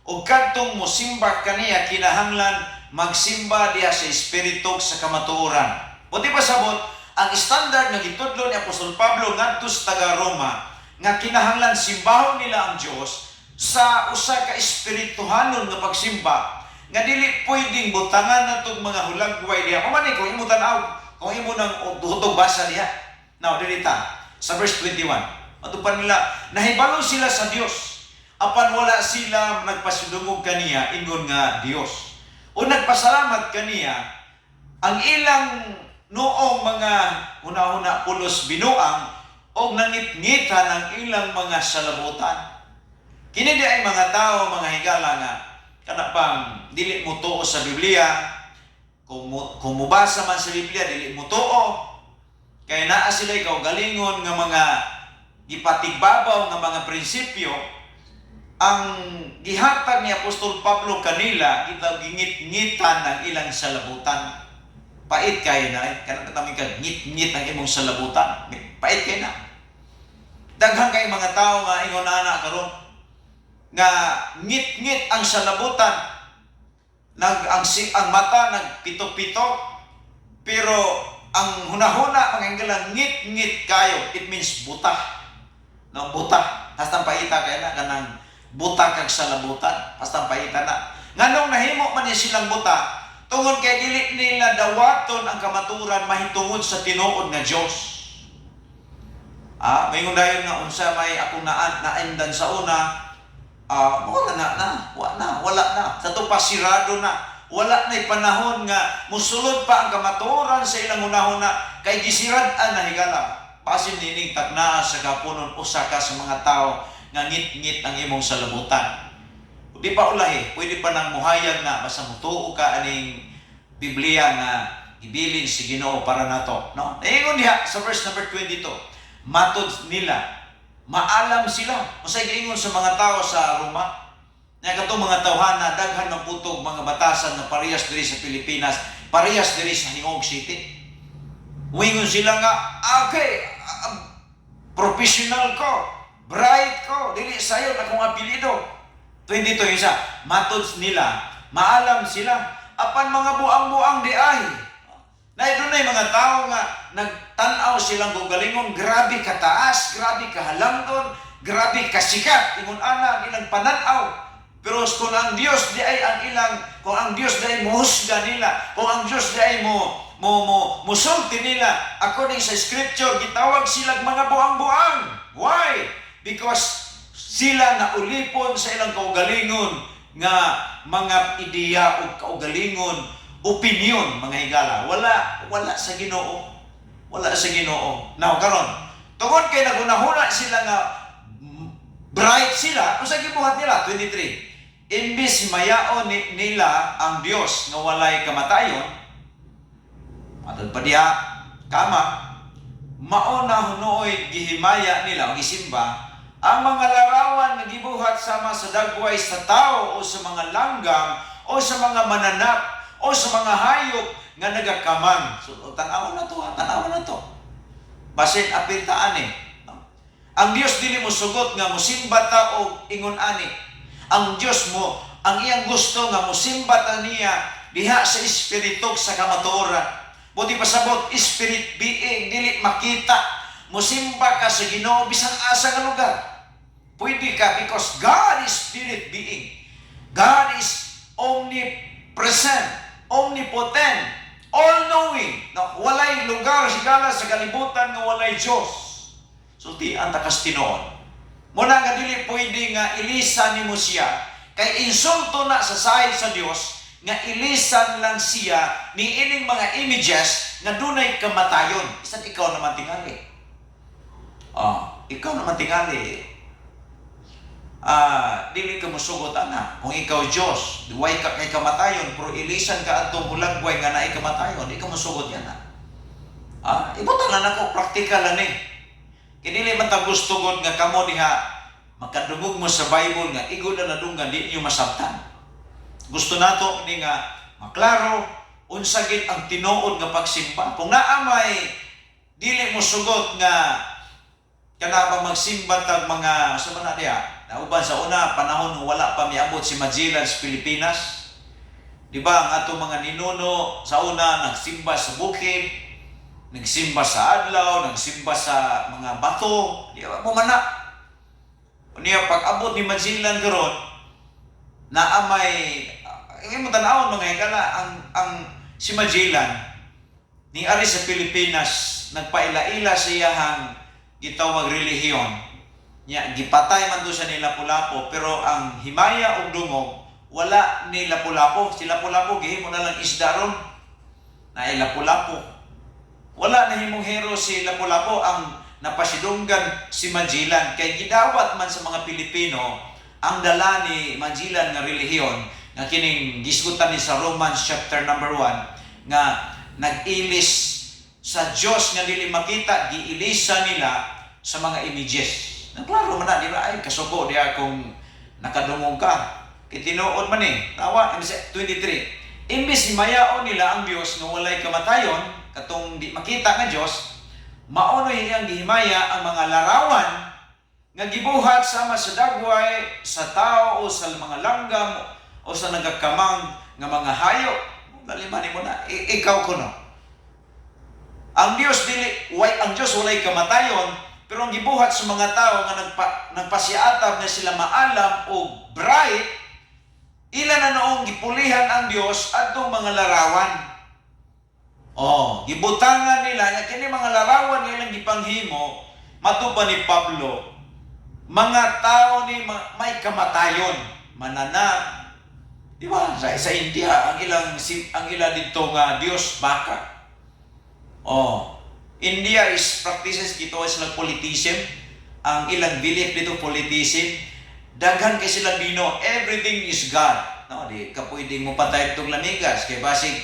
[SPEAKER 5] Ug kadtong mosimba kaniya kinahanglan magsimba diha sa espiritu sa kamatuoran. Buti pa sabot ang standard nga gitudlo ni Apostol Pablo ngadto sa taga-Roma nga kinahanglan simbahon nila ang Dios sa usa ka espirituhanon nga pagsimba nga dili pwedeng butangan natong mga hulagway diha. Mamani kung imo tan-aw, kung imo nang hutog basa diha. Now dito sa verse 21. Matupan nila nahibalo sila sa Dios apan wala sila nagpasidungog kaniya ingon nga Dios. O nagpasalamat kaniya ang ilang noong mga hunahuna pulos binuang o nangit-ngitan ang ilang mga salabutan. Kini di ay mga tao, mga higala nga kanapang dili mo tuo sa Biblia. Kung mubasa man sa Biblia, dili mo tuo. Kaya naa sila ikaw galingon nga mga gipatigbabaw nga mga prinsipyo. Ang gihatag ni Apostol Pablo kanila, kita gingit-ngitan ng ilang salabutan. Pait kayo na, kanang kataming ka, ngit-ngit ang imong salabutan. Pait kayo na. Daghang kay mga tao nga ingon na karon nga ngit-ngit ang salabutan, ang mata nagpito-pito, pero ang hunahuna mga hinggalan ngit-ngit kayo, it means buta. No, buta. Hastang paita kaya na kanang buta kag salabutan, hastang paita na. Nganong nahimo man niya silang buta, tungod kay dili nila dawaton ang kamaturan mahitungod sa tinuod nga Dios. Mayong dayon nga unsa may akong naendan sa una, wala na. Sa to pasirado na. Wala na'y panahon nga musulod pa ang kamatuoran sa ilang unahuna kay gisirad-an na higala. Pasin nining tagna sa kapunon usa ka sa mga tao nga ngit-ngit ang imong salabutan. Di pa ulahi, pwede pa nang muhayag na basta mutuo ka aning Biblia nga ibilin si Ginoo para nato, no? Ingon diha sa verse number 22. Matod nila, maalam sila. Unsay giingon sa mga tao sa Roma? Nga katong mga tawhana daghan ng putog mga batasan na parehas diri sa Pilipinas, parehas diri sa Hingog City. Wingon sila nga, okay, professional ko, bright ko, dili sayon akong apelyido. 22 isa, matod nila, maalam sila, apan mga buang-buang di ay. Na dunay mga tao nga nagtan-aw silang gugalingon, grabe kataas, grabe kahalangdon, grabe kasikat, ingon ana ang ilang pananaw. Pero kung ang Dios di ay ang ilang, kung ang Dios di ay muhusga nila, kung ang Dios di ay musulti nila, according sa scripture, gitawag silang mga buang-buang. Why? Because sila naulipon sa ilang kaugalingon nga mga ideya o kaugalingon, opinion, mga higala. Wala sa Ginoo. Wala sa Ginoo. Now, karon, tungod kay nagunahuna sila nga bright sila, kung sa gibuhat nila, 23. Imbis mayaon nila ang Dios nga walay kamatayon, matod pa diha, mauna hunoy gihimaya nila o gisimba ang mga larawan nga gibuhat sama sa dagway sa tao o sa mga langgam o sa mga mananap o sa mga hayop nga nagakamang. So, tanawan na to. Basin apiltaan Ang Dios dili mo sugot nga musimba ta o ingon ani. Ang Dios mo, ang iyang gusto nga musimba ta niya diha sa espiritu sa kamatuoran. Buti pasabot spirit being dili makita. Musimba ka sa Ginoo bisan asa nga lugar. Pwede ka because God is spirit being. God is omnipresent, omnipotent, all-knowing. Walay lugar sigala sa kalibutan nga walay Dios. Sulti ang takas tinuod. Muna nga dili pwede nga ilisan nimo siya kay insulto na sa sahig sa Dios nga ilisan lang siya ni ining mga images nga dunay kamatayon. Bisan ikaw naman tingali. Ikaw naman tingali. Dili ka musugot ana. Kung ikaw Dios, way ka kay kamatayon, pero ilisan ka atong hulagway nga naay kamatayon, di ka musugot yan Ibutan lang ako, praktikal lang Kinili man ta gusto god nga kamo diha makadungog mo sa Bible nga igod na nadunggan di niyo masabtan. Gusto nato ni nga maklaro unsa gid ang tinuod nga pagsimba. Kung naa may dili mo sugot nga kana ba magsimba tag mga sa man diha. Nauban sa una panahon wala pa miabot si Magellan sa Pilipinas. Di ba ang ato mga ninuno sa una nagsimba sa bukid, nagsimba sa adlaw, nagsimba sa mga bato, di ba mo mana. Niya pag-abot ni Magellan karon, naamay mo tanawon mga higala ang si Magellan ni ari sa Pilipinas nagpaila-ila sa iyahang gitawag relihiyon. Nya gipatay man do sa nila Lapu-Lapu, pero ang himaya ug dungog wala ni Lapu-Lapu. Si Lapu-Lapu gihimo na lang isda ron. Na Lapu-Lapu. Wala na himong hero si Lapu-Lapu, ang napasidunggan si Magellan. Kay gidawat man sa mga Pilipino ang dala ni Magellan nga relihiyon nga kining gisgutan ni sa Romans chapter number 1 nga nag-ilis sa Dios nga dili makita, giilisa nila sa mga images. Naklaro man na, di ba? Ay, kasuko diya kung nakadungog ka. Kitinuod man tawa, 23. Imbis mayaon nila ang Dios nga walay kamatayon, katong di makita nga Dios, maonoy niyang gihimaya ang mga larawan nga gibuhat sama sa dagway, sa tao o sa mga langgam o sa nagakamang nga mga hayop. Lalimanin mo na, ikaw kuno. Ang Dios walay kamatayon, pero ang gibuhat sa mga tao nga nagpasiatab na sila maalam o bright, ila na noong gipulihan ang Dios adtong mga larawan. Gibutangan nila nga kini mga larawan nga ilang gipanghimo matupa ni Pablo, mga tao ni may kamatayon, manana. Di ba? Sa India, ang ilang dito nga Diyos, baka. Oh, India is practices dito sila politism. Ang ilang belief dito politism. Daghan kay sila bino, everything is God. No, di ka pwedeng mo patay itong lamigas. Kay basig,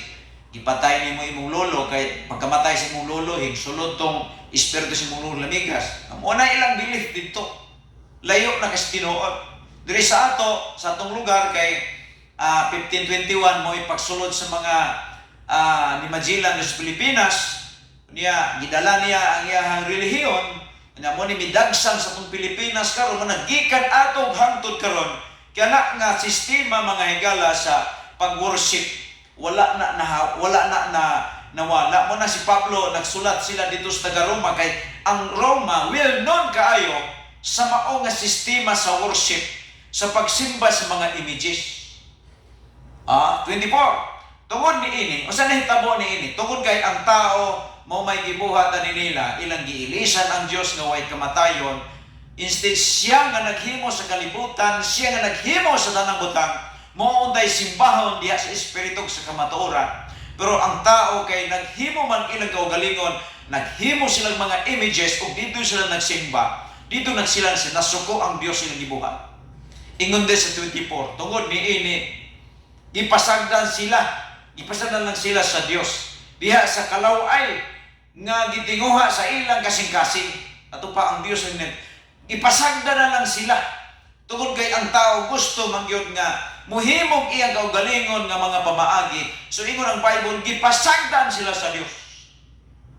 [SPEAKER 5] ipatay ni mo imong lolo. Kay pagkamatay sa imong lolo, higsulod tong espiritu sa imong lolo lamigas. Muna ilang belief dito. Layo na kasi tinuod. Diri sa atong lugar kay 1521 mo ipagsulod sa mga ni Magellan sa Pilipinas. Niya gidala niya ang iyang relihiyon na mo ni midagsang sa itong Pilipinas karon managikan atong hangtod karon kaya nga sistema mga higala sa pag-worship wala na nawala mo na si Pablo nagsulat sila dito sa taga Roma kay ang Roma well known kaayo sa mao nga sistema sa worship sa pagsimba sa mga images. 24 tungod ni ini usa nahitabo ni ini tungod kay ang tao mao may gibuhatan ni nila ilang giilisan ang Dios nga way kamatayon instead siya nga naghimo sa kalibutan siya nga naghimo sa tanang butang mao untay simbahon diha sa espiritu sa kamatuoran pero ang tao kay naghimo man ilang kaugalingon naghimo silang mga images ug dito sila nagsimba dito nagsilang nasuko ang Dios ilang gibuhat ingon din sa 24 tungod ni ini ipasagdan lang sila sa Dios diha sa kalaway nga gitinguha sa ilang kasing-kasing ato pa ang Dios ipasagdan na lang sila tungod kay ang tao gusto mangyod nga muhimong iyang kaugalingon nga mga pamaagi so ingon ang Bible gipasagdan sila sa Dios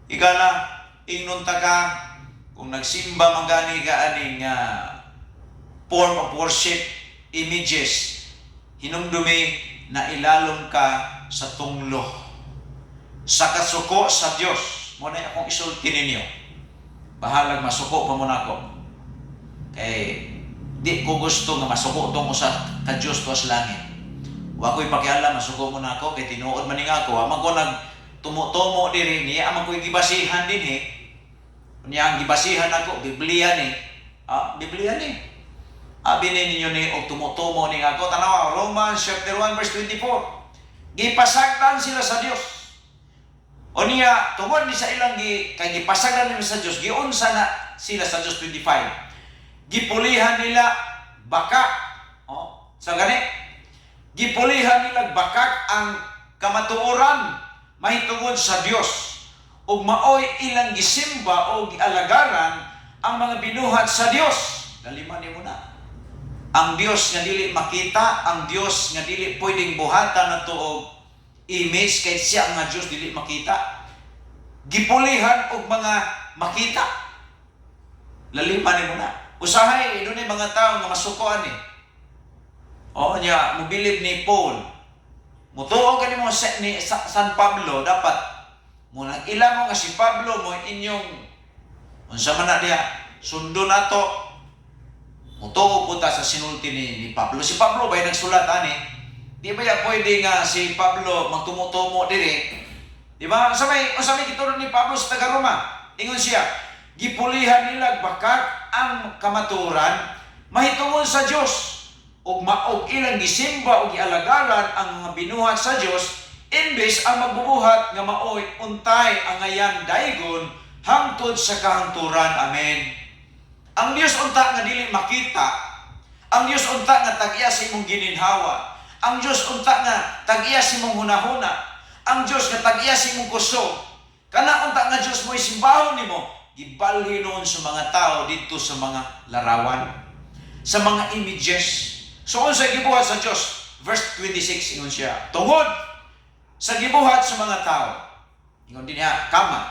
[SPEAKER 5] igala ingnon ta ka kung nagsimba magani ka aning form of worship images hinumdumi na ilalom ka sa tunglo sa kasuko sa Dios mo na akong isulti ninyo bahalag masuko pa mo na ako kay di ko gusto nga masuko tong usa ka Dios to sa langit wa ko'y pakialam masuko mo na ako kay tinuod man ning ako amang ko nag tumo-tumo diri niya amang ko'y gibasihan dinhi niya ang gibasihan ako Biblia ni Biblia ni abi ninyo ni og tumo-tumo ning ako tanawa Romans chapter 1 verse 24 gipasagdan sila sa Dios o niya tungod ni sa ilang kay gipasagdan nila sa Dios giunsa na sila sa Dios 25 gipulihan nila bakak sa gani gipulihan nila bakak ang kamatuoran mahitungod sa Dios ug maoy ilang gisimba o gialagaran ang mga binuhat sa Dios daliman nimo na ang Dios nga dili makita ang Dios nga dili pwedeng buhatan nato og image kay siya nga Dios dili makita gipulihan og mga makita laliman nimo na usahay dunay mga tawo nga masukoan ni nya mobilib ni Paul mutuo kanimo ni San Pablo dapat muna ila mo nga si Pablo mo inyong unsa man na diha sundo nato mutuo punta sa sinulti ni Pablo si Pablo bay nagsulat ani di ba ya pwede nga si Pablo magtumutumo diri di ba unsa may gituro ni Pablo sa taga Roma ingon siya gipulihan nila bakak ang kamaturan mahitungod sa Dios ug maog ilang gisimba ug gialagaran ang mga binuhat sa Dios imbes ang magbubuhat nga maoy untay ang ayan daygon hangtod sa kahangturan. Amen. Ang Dios unta nga dili makita, ang Dios unta nga tag-iya sa imong gininhawa, ang Dios unta nga tag-iya sa imong hunahuna, ang Dios nga tag-iya sa imong kusog. Kana unta nga Dios mo isimbahon nimo, gibalhin noon sa mga tao dito sa mga larawan, sa mga images. So unsa gibuhat sa Dios? Verse 26 ingon siya, tungod sa gibuhat sa mga tao. Ingon din niya, kama.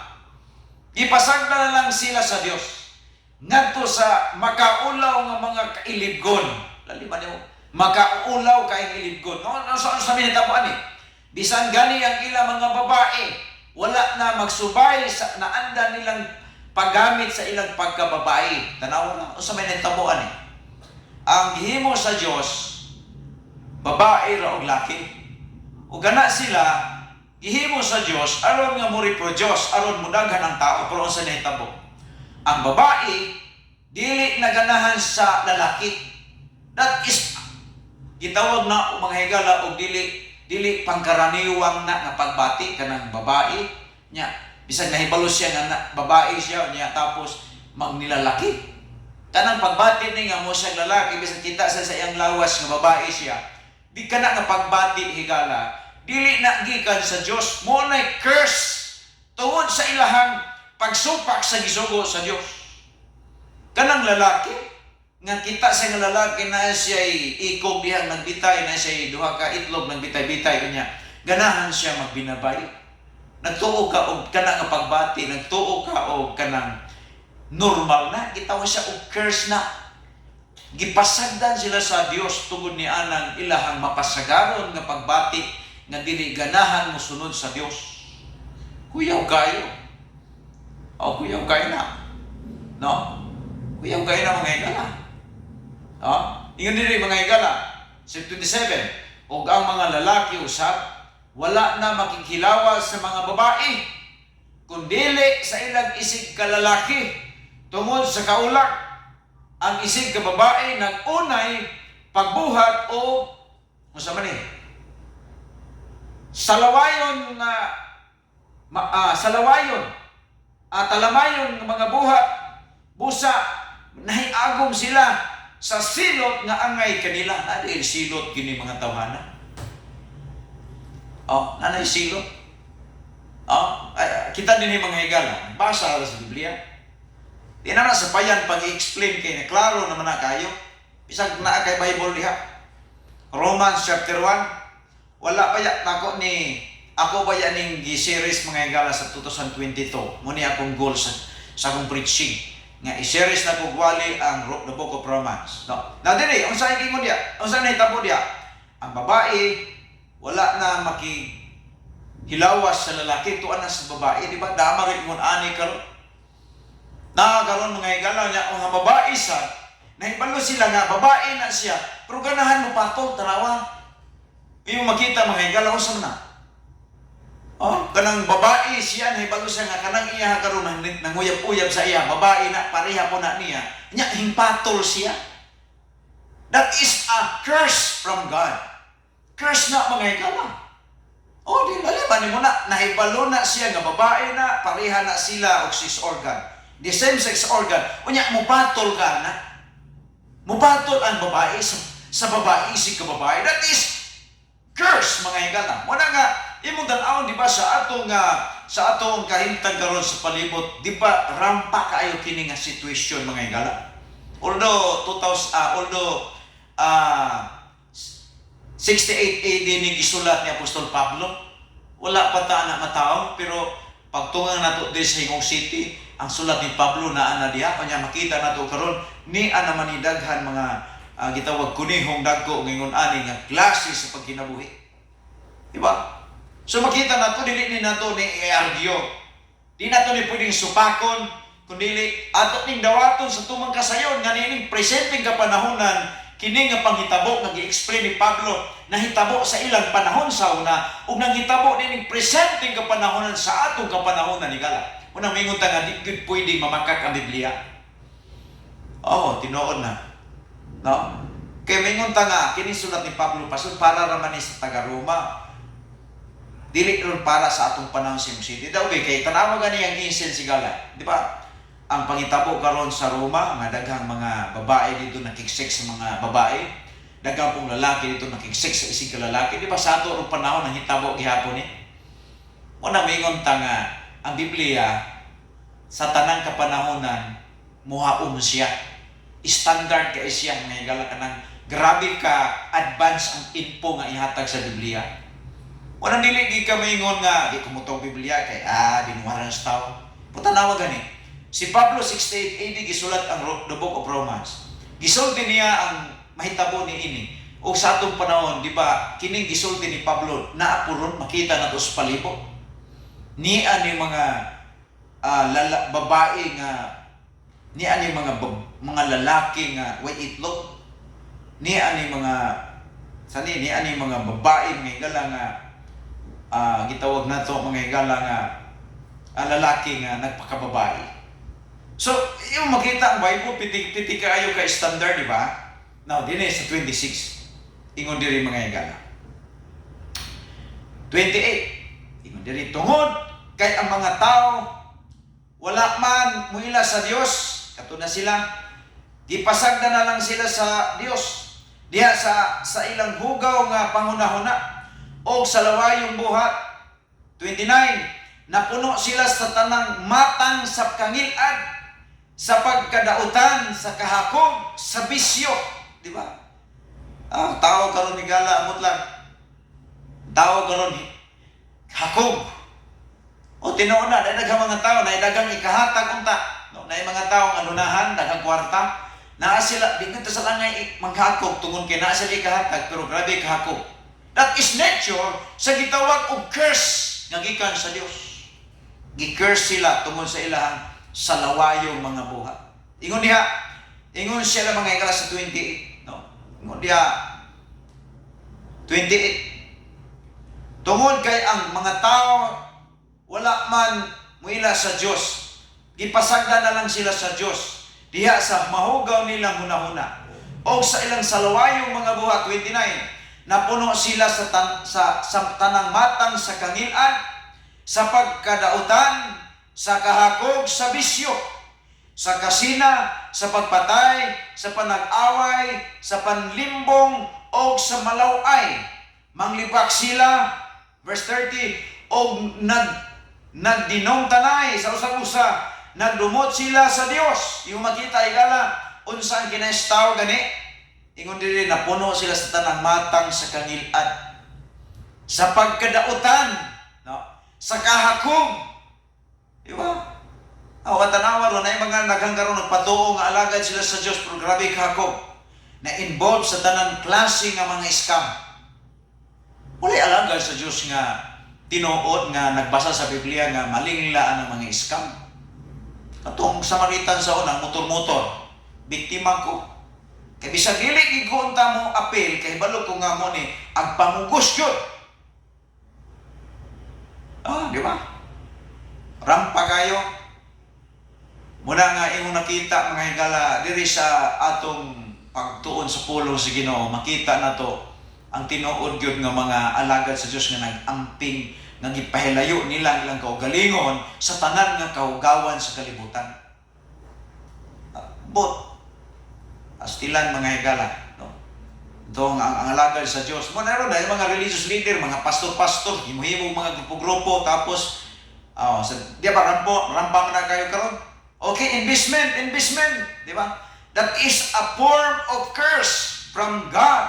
[SPEAKER 5] Ipasagda na lang sila sa Dios. Ngadto sa makaulaw nga mga kailibgon. Laliman niyo, makaulaw kaing ilibgon. No, saan sa minitabo ani? Bisan gani ang ilang mga babae, wala na magsubay sa naanda nilang paggamit sa ilang pagkababae. Tanaw na, sa minitabo ani. Ang gihimo sa Dios, babae ra og laki. O gana sila, gihimo sa Dios aron nga mo reproduce, aron mo daghan ang tao, pero unsa nahitabo? ang babae dili naganahan sa lalaki. That is gitawag na mga higala og dili pangkaraniwang na nga pagbati kanang babae nya. Bisag nahibalo siya nga babae siya niya tapos magnilalaki. Kanang pagbati ni nga mo siya lalaki bisag kita sa iyang lawas nga babae siya. Di kana nga pagbati higala dili na gikan sa Dios, mo nay curse tungod sa ilahang pagsupak sa gisugo sa Dios. Kanang lalaki nga kita sa nga lalaki na siya ikog dihang nagbitay na siya duha ka itlog nagbitay-bitay kanya ganahan siya magbinabay. Nagtuo ka og kana nga pagbati, nagtuo ka og kanang normal na gitawa siya og curse na. Gipasagdan sila sa Dios tungod ni anang ilahang mapasagaron nga pagbati nga dili ganahan mo sunod sa Dios. Kuyaw kayo. O kuyaw kayo na. No? Kuyaw kayo na mga higala. Ingon diri mga higala, Psalm 27, og ang mga lalaki usab wala na makikilawas sa mga babae kundili sa ilang isig kalalaki tungod sa kaulak. Ang isig ka babae nag-unay pagbuhat o unsa man ni salawayon talamayon ng mga buhat busa nahiagom sila sa silot nga angay kanila. Nanay silot kini mga tawhana. Nanay silot. Kita din mga higala. Basa sa Biblia. Di na sa payan pag-i-explain kay na klaro naman na kayo. Bisag na kay Bible diha. Romans chapter 1. Wala pa ya nako ni ako ba yan ning gi-series mga higala sa 2022. Muni akong goal sa akong preaching. Nga i-series na kugwali ang the Book of Romans. No. Na diri, unsa ingon dia? Unsa nahitabo dia? Ang babae wala na hilawas sa lalaki tuan na sa babae, di ba? Dama rin ingon ani karon. Nagakaroon mga higala niya ang babae sa nahibalo sila nga babae na siya, pero ganahan mo patol tanawa. Yung makita mga higala unsa na? Kanang babae siya nahibalo siya nga kanang iya karon nanguyab-uyab sa iya babae na pareha po na niya nya himpatol siya. That is a curse from God. Curse na mga higala. Di laliman mo na nahibalo na siya nga babae na pareha na sila og sex organ. The same sex organ. Unya mupatol ka na. Mupatol ang babae sa babae isig ka babae. That is curse mga higala. Muna nga imong tan-awon di ba sa atong kahimtang karon sa palibot, di ba rampa kaayo kini nga situation mga higala. Although 68 AD ni gisulat ni Apostol Pablo, wala pa ta na mataw, pero pagtungang nato di sa Hingog City, ang sulat ni Pablo na ana diha kanya makita nato karon ni ana manidaghan mga gitawag kunihong dagko ngingon ani nga klase sa pagkinabuhi. Di ba? So makita nato dili ni nato ni i-argue. Di nato ni pwedeng supakon kundi ato ning dawaton sa tumang kasayon nga nining presenteng kapanahonan kini nga panghitabo nga gi-explain ni Pablo nahitabo sa ilang panahon sa una ug nanghitabo nining presenteng kapanahonan sa atong kapanahonan higala. Unang mingon ta nga di gyud pwedeng mamakak ang Biblia. Tinuod na. No? Kay mingon ta nga kini sulat ni Pablo pasud para ra man ni sa taga-Roma. Dili ron para sa atong panahon sa city. Daw kay tanawa gani ang incense sigala. Di ba? Ang pangitabo karon sa Roma, nga daghang mga babae dito nakiksik sa mga babae, daghang pong lalaki dito nakiksik sa isig ka lalaki. Di ba sa ato ron panahon nang hitabo gihapon ni? Una mingon ta nga ang Biblia sa tanang kapanahonan muhaom siya. Standard ka siya nga higala kanang grabe ka advance ang info nga ihatag sa Biblia. Walang dili di ka maingon nga di kumutong Biblia kay binuwaran sa tao. Putanawa gani. Si Pablo 68 AD gisulat ang the Book of Romans. Gisulti niya ang mahitabo ni ini. O sa atong panahon, di ba, kining gisulti ni Pablo na apuron makita nato sa palibot. Ni ani mga babae nga ni ani mga lalaki nga way itlog. Ni ani mga babae nga higala nga gitawag nato mga higala nga lalaki nga nagpakababae. So, yung makita ang Bible, pitik-pitik kayo ka standard, di ba? Now, din sa 26. Ingon diri mga higala. 28. Ingon diri, tungod kay ang mga tao wala man muila sa Dios, kato na sila, gipasagda na lang sila sa Dios. Diha sa ilang hugaw nga pangunahuna o sa lawayong buhat. 29. Napuno sila sa tanang matang sa kangilad, sa pagkadautan, sa kahakog, sa bisyo. Di ba? Tao karon ni gala amot lang. Tao karon hakog. O tinuod na, daghang mga tao, daghang ikahatag unta. No, na mga tao anunahan, daghang kwarta. Naa sila, di kita sa langay manghakog tungod kay naa sila ikahatag, pero grabe kahakog. That is nature sa gitawag og curse nga gikan sa Dios. Gi-curse sila tungod sa ilahang sa lawayong mga buhat. Ingon diha, ingon sila mga ikala sa 28, no? Ingon diha 28. Tungod kay ang mga tao wala man muila sa Dios, gipasagda na lang sila sa Dios diha sa mahugaw nilang hunahuna o sa ilang salawayong mga buhat. 29. Napuno sila sa tanang matang sa kangil-an, sa pagkadautan, sa kahakog, sa bisyo, sa kasina, sa pagpatay, sa panag-away, sa panlimbong o sa malaway. Manglibak sila, verse 30, o nagdinong tanay sa usag-usa, nagdumot sila sa Dios. Yung makita igala unsa ang kinaistaw gani, ingon diri napuno sila sa tanang matang sa kangil-an, sa pagkadautan, no, sa kahakog. Di ba? Tanawa ron na mga naghangkaroon nagpatuo nga alagad sila sa Dios, pero grabe kahakog na involved sa tanang klase nga mga scam. Walay alagad sa Dios nga tinuod nga nagbasa sa Biblia nga malinglaan ang mga scam. Katong Samaritan sa unang motor-motor, biktima ko. Kay bisag dili gid ko unta mo apel kay balo ko nga mo ni agpamugos yun. Di ba? Rampa kayo. Muna nga imong nakita mga higala diri sa atong pagtuon sa pulong sa Ginoo, makita na to ang tinuod gyud nga mga alagad sa Dios nga nag-amping nga gipahilayo nila ilang kaugalingon sa tanan nga kahugawan sa kalibutan. Astilan mga higala, no? Ito ang alagad sa Dios. Mo naron dahil mga religious leader, mga pastor-pastor, himuhimog mga grupo-grupo, tapos di ba rampa na kayo karon? Okay, investment, di ba? That is a form of curse from God.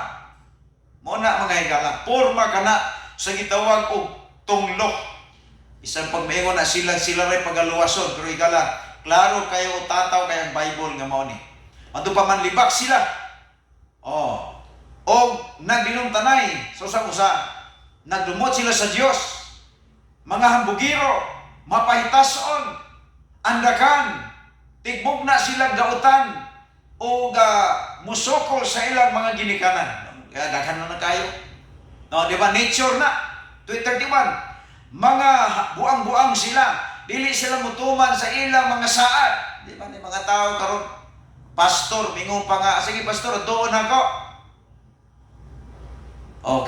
[SPEAKER 5] Muna mga higala, porma kana sa gitawag og tunglok. Isang pagmaingon na sila ray pagaluwason, pero higala, klaro kayo tataw kay ang Bible nga mao ni. Adto pa man libak sila. O nagdinom tanay sa usa-usa. Nagdumot sila sa Dios. Mga hambugiro, mapahitason, andakan, tigbog na silang dautan o musokol sa ilang mga ginikanan. Kaya daghan na kayo. No, di ba? Nature na. 231. Mga buang-buang sila. Dili sila mutuman sa ilang mga saad. Di ba? Di mga tao karon. Pastor, mingon pa nga. Sige, pastor, doon ako.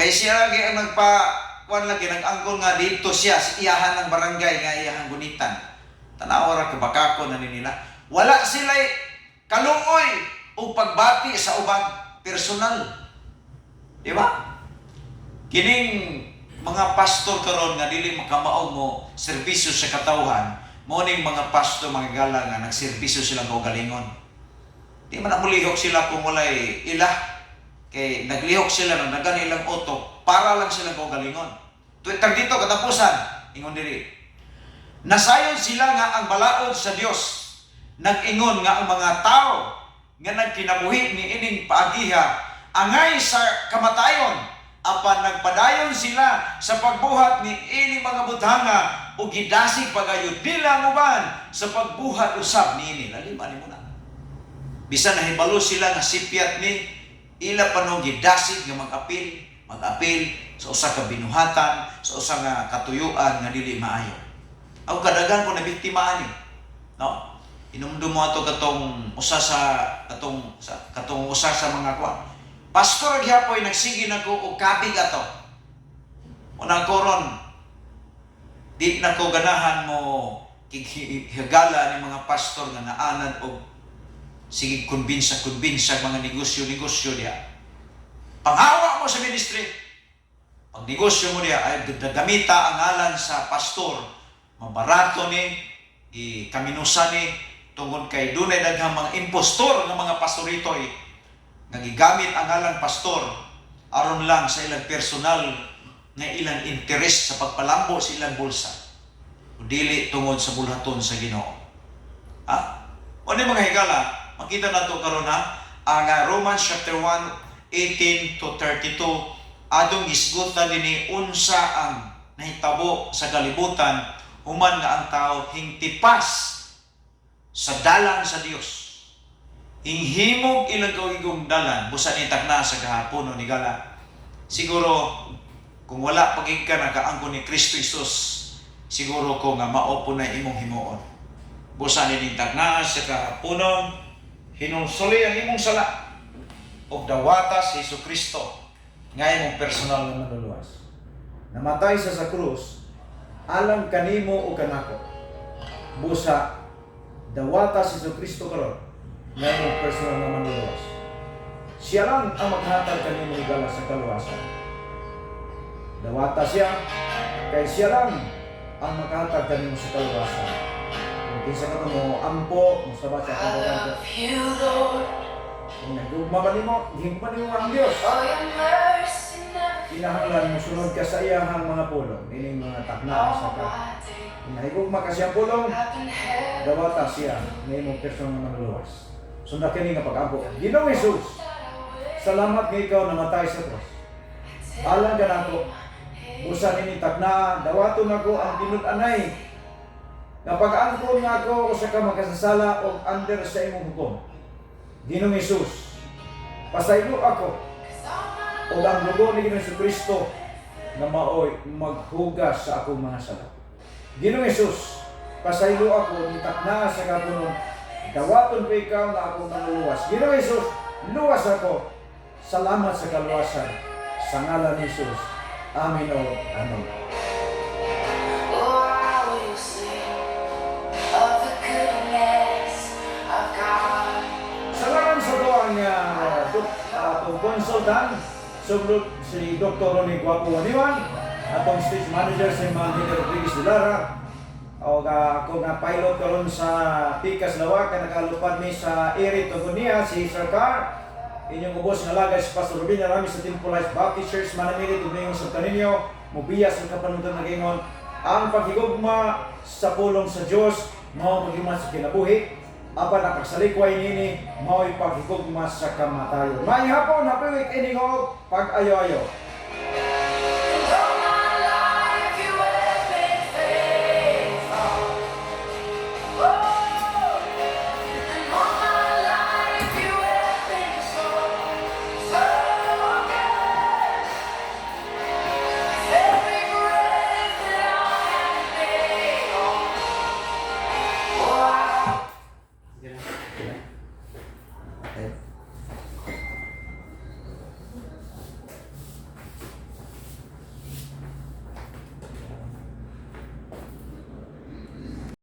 [SPEAKER 5] Kay siya lagi ang nag-angkol nga dito siya. Si iyahan ng barangay nga iyahan gunitan. Tanaw ra kabakako na nila. Wala sila kaluoy o pagbati sa ubang personal. Di ba? Kining mga pastor karon nga dili makamaog mo serbisyo sa katawhan, mo ning mga pastor mga gala nga nagserbisyo sila kaugalingon. Di man mulihok sila kung walay ilah, kay naglihok sila nang naganilang utok para lang silang kaugalingon. Tag dito katapusan, ingon diri. Nasayon sila nga ang balaod sa Dios. Nag-ingon nga ang mga tao nga nagkinabuhi ni ining paagiha angay sa kamatayon, apan nagpadayon sila sa pagbuhat ni ini mga buthanga o gidasig pagayod bilang uban sa pagbuhat usab niini. Laliman mo na. Bisan nahibalo sila nga sipyat ni ila panog gidasig nga mag-apil sa usa ka binuhatan, sa usa nga katuyuan nga dili maayo. Aw kadagan ko na biktima ani. No? Inumdum mo ato katong usa sa mga kuan. Pastor gyapoy nagsige nako og kabig ato. Una koron di na ko ganahan mo higala ni mga pastor nga naanan og sige kumbinsa mga negosyo diha. Panghawa mo sa ministry. Pag negosyo mo diha ay gamita ang ngalan sa pastor, mabarato ni ikaminusa ni tungod kay dunay daghang mga impostor nga mga pastorito nga gigamit ang ngalan pastor aron lang sa ilang personal nga ilang interes sa pagpalambo sa ilang bulsa. Dili tungod sa bulhaton sa Ginoo. O di mga higala, makita nato karon ang Romans chapter 1, 18 to 32, adong isgutan dinhi unsa ang nahitabo sa kalibutan human nga ang tao hingtipas sa dalan sa Dios. Hinghimog ilang kawigong dalan, busa ni takna sa kahapon ni gala. Siguro kung wala pagig ka nakaangkon ni Kristo Jesus, siguro ko nga mao po na imong himuon. Busa ni takna sa kahaponon, hinulsuli ang imong sala og dawata si Kristo nga imong personal na manluluwas. Namatay sa krus alang kanimo o kanako. Busa dawata si Kristo karon nga imong personal na manluluwas. Siya lang ang maghatag kanimo higala sa kaluwasan. Dawata siya kay siya lang ang maghatag kanimo sa kaluwasan. Kung kinsa ka mo ampo mo sabat sa kaluwasan. Kung nagugma ba nimo, hingpa nimo ang Dios. Kinahanglan mo sunod ka sa iyahang mga pulong, ining mga takna sa ka. Nahigugma ka siyang pulong, dawata siya na imong personal na manluluwas. Sunda kini nga pag-ampo. Ginoong Jesus, salamat nga ikaw namatay sa krus. Alang ka nako, busa nini takna, dawaton nako ang tinud-anay. Nga pag-angkon nga ako sa ka makasasala o under sa imong hukom. Ginoong Jesus, pasaylo ako o ang dugo ni Ginoong Kristo na maoy maghugas sa akong mga sala. Ginoong Jesus, pasaylo ako ni takna sa kapunon, dawaton ko ikaw na akong manluluwas. Ginoong Jesus, luwas ako. Salamat sa kaluwasan. Sa ngalan ni Jesus. Amen o amen. Salamat sa doang atong konsultan, sublot si Dr. Ronnie Guapo Waniwan, atong stage manager si Manhid Rodriguez de Lara, o ako nga pilot karon sa Pikas Lawak, na nakalupad ni sa Eri Togonia, si Sir Carr, inyong ubos nga lagay si Pastor Rubin, narami sa Temple Life Baptist Church, Manamili, tumingong sa kaninyo, mubiyas ang kapanutan na gingon, ang paghigugma sa pulong sa Diyos, mao magigma sa kinabuhi, apan ang pagsalikway nini, mao'y paghigugma sa kamatayon. May hapon, happy week, ining pag-ayo-ayo.